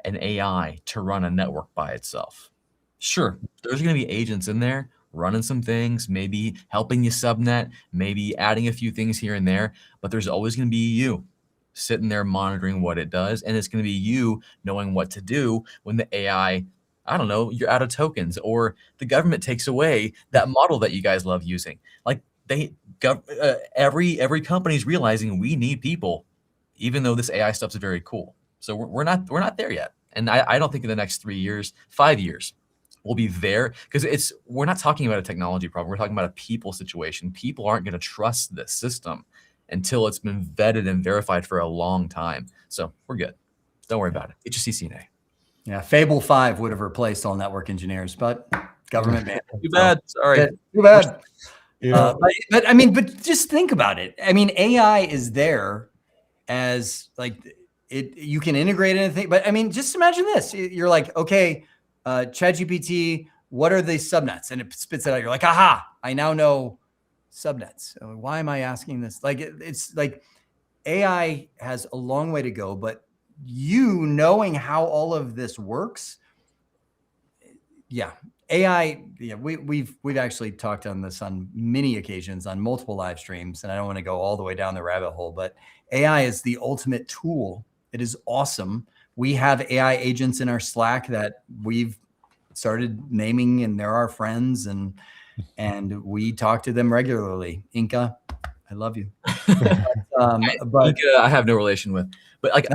an AI to run a network by itself. Sure, there's going to be agents in there running some things, maybe helping you subnet, maybe adding a few things here and there, but there's always going to be you sitting there monitoring what it does. And it's going to be you knowing what to do when the AI, I don't know, you're out of tokens or the government takes away that model that you guys love using. Like every company's realizing we need people, even though this AI stuff's very cool. So we're not there yet. And I don't think in the next 3 years, 5 years, we'll be there, because we're not talking about a technology problem. We're talking about a people situation. People aren't going to trust this system until it's been vetted and verified for a long time. So we're good. Don't worry about it. Get your CCNA. Yeah, Fable 5 would have replaced all network engineers, but government man. Too bad. Sorry. Too bad. Yeah. But I mean, but just think about it. I mean, AI is there as like it. You can integrate anything, but I mean, just imagine this. You're like, okay, ChatGPT, what are the subnets? And it spits it out. You're like, aha, I now know subnets. Why am I asking this? Like, it's like AI has a long way to go, but you knowing how all of this works, yeah. AI, yeah, we've actually talked on this on many occasions on multiple live streams, and I don't want to go all the way down the rabbit hole, but AI is the ultimate tool. It is awesome. We have AI agents in our Slack that we've started naming, and they're our friends, and we talk to them regularly. Inca, I love you. But Inca, I have no relation with. But like,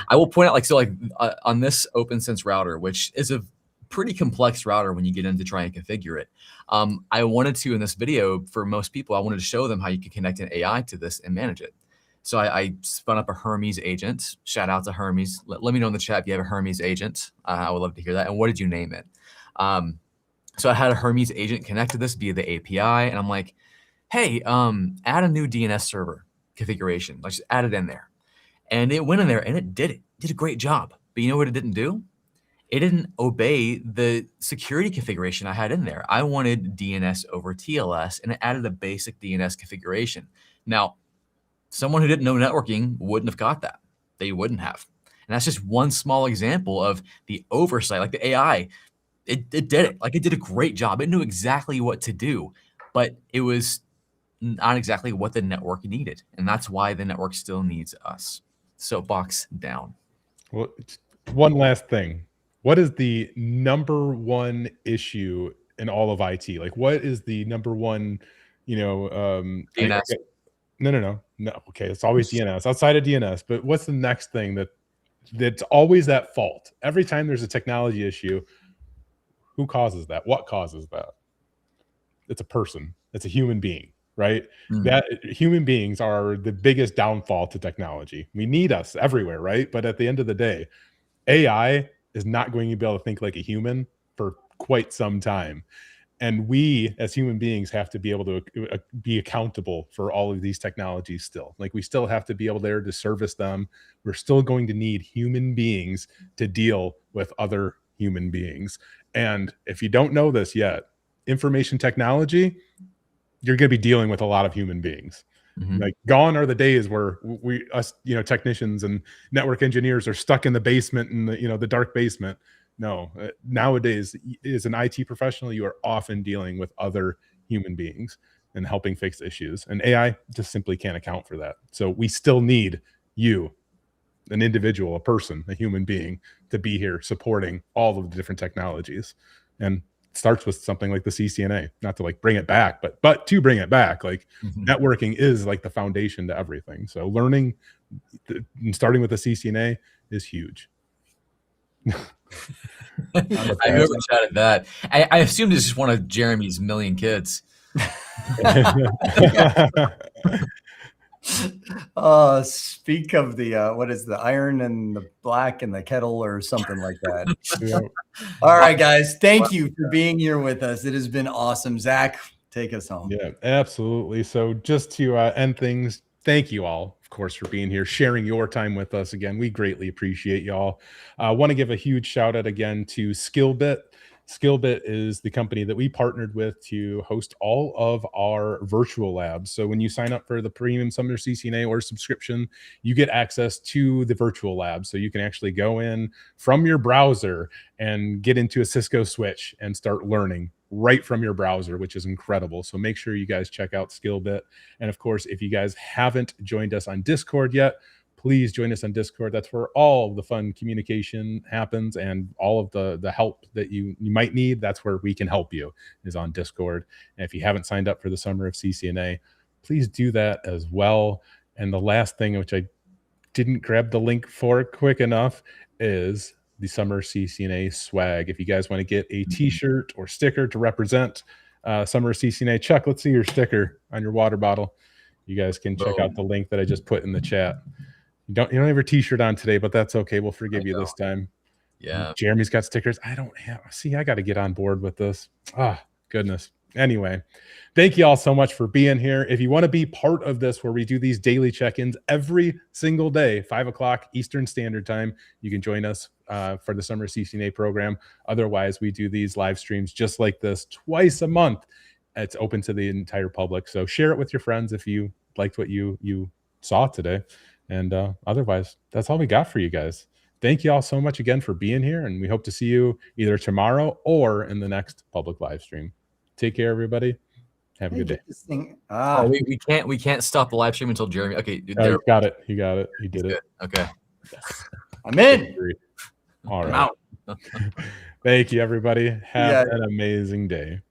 I will point out, like, so like on this OpenSense router, which is a pretty complex router when you get in to try and configure it. I wanted to, in this video, for most people, I wanted to show them how you can connect an AI to this and manage it. So I spun up a Hermes agent. Shout out to Hermes. Let me know in the chat if you have a Hermes agent. I would love to hear that. And what did you name it? So I had a Hermes agent connect to this via the API. And I'm like, hey, add a new DNS server configuration. Like, just add it in there. And it went in there and it did a great job. But you know what it didn't do? It didn't obey the security configuration I had in there. I wanted DNS over TLS, and it added a basic DNS configuration. Now, someone who didn't know networking wouldn't have got that. They wouldn't have. And that's just one small example of the oversight. Like, the AI, it did it. Like, it did a great job. It knew exactly what to do, but it was not exactly what the network needed. And that's why the network still needs us. Soapbox down. Well, one last thing. What is the number one issue in all of IT? Like, what is the number one, DNS. No. Okay, it's always DNS. Outside of DNS, but what's the next thing that's always at fault? Every time there's a technology issue, who causes that? What causes that? It's a person. It's a human being. right? That human beings are the biggest downfall to technology. We need us everywhere, right? But at the end of the day, AI is not going to be able to think like a human for quite some time. And we as human beings have to be able to be accountable for all of these technologies still. Like we still have to be able there to service them. We're still going to need human beings to deal with other human beings. And if you don't know this yet, information technology, you're going to be dealing with a lot of human beings. Like gone are the days where us, technicians and network engineers are stuck in the basement and the dark basement. No, nowadays as an IT professional, you are often dealing with other human beings and helping fix issues. And AI just simply can't account for that. So we still need you, an individual, a person, a human being, to be here supporting all of the different technologies. And starts with something like the CCNA, not to like bring it back, but to bring it back, like networking is like the foundation to everything. So learning and starting with the CCNA is huge. I overshadowed that. I assumed it's just one of Jeremy's million kids. Speak of the what is the iron and the black and the kettle or something like that. Yeah. All right, guys. Thank you for being here with us. It has been awesome. Zach, take us home. Yeah, absolutely. So just to end things, thank you all, of course, for being here, sharing your time with us again. We greatly appreciate y'all. I want to give a huge shout out again to Skillbit. Skillbit is the company that we partnered with to host all of our virtual labs. So when you sign up for the premium Sumer CCNA or subscription, you get access to the virtual lab. So you can actually go in from your browser and get into a Cisco switch and start learning right from your browser, which is incredible. So make sure you guys check out Skillbit. And of course, if you guys haven't joined us on Discord yet, please join us on Discord. That's where all the fun communication happens, and all of the help that you might need, that's where we can help you, is on Discord. And if you haven't signed up for the Sumer of CCNA, please do that as well. And the last thing, which I didn't grab the link for quick enough, is the Sumer CCNA swag. If you guys want to get a t-shirt or sticker to represent Sumer CCNA, Chuck, let's see your sticker on your water bottle. You guys can check out the link that I just put in the chat. You don't have your t-shirt on today, but that's okay. We'll forgive you this time. Yeah. Jeremy's got stickers. I don't have. See, I got to get on board with this. Goodness. Anyway, thank you all so much for being here. If you want to be part of this, where we do these daily check-ins every single day, 5 o'clock Eastern Standard Time, you can join us for the Sumer CCNA program. Otherwise, we do these live streams just like this twice a month. It's open to the entire public. So share it with your friends if you liked what you saw today. And otherwise, that's all we got for you guys. Thank you all so much again for being here, and we hope to see you either tomorrow or in the next public live stream. Take care, everybody. Have a good day. We can't stop the live stream until Jeremy. Okay, you got it. You got it. You did it. Okay. I'm in. All right. I'm out. Thank you, everybody. Have an amazing day.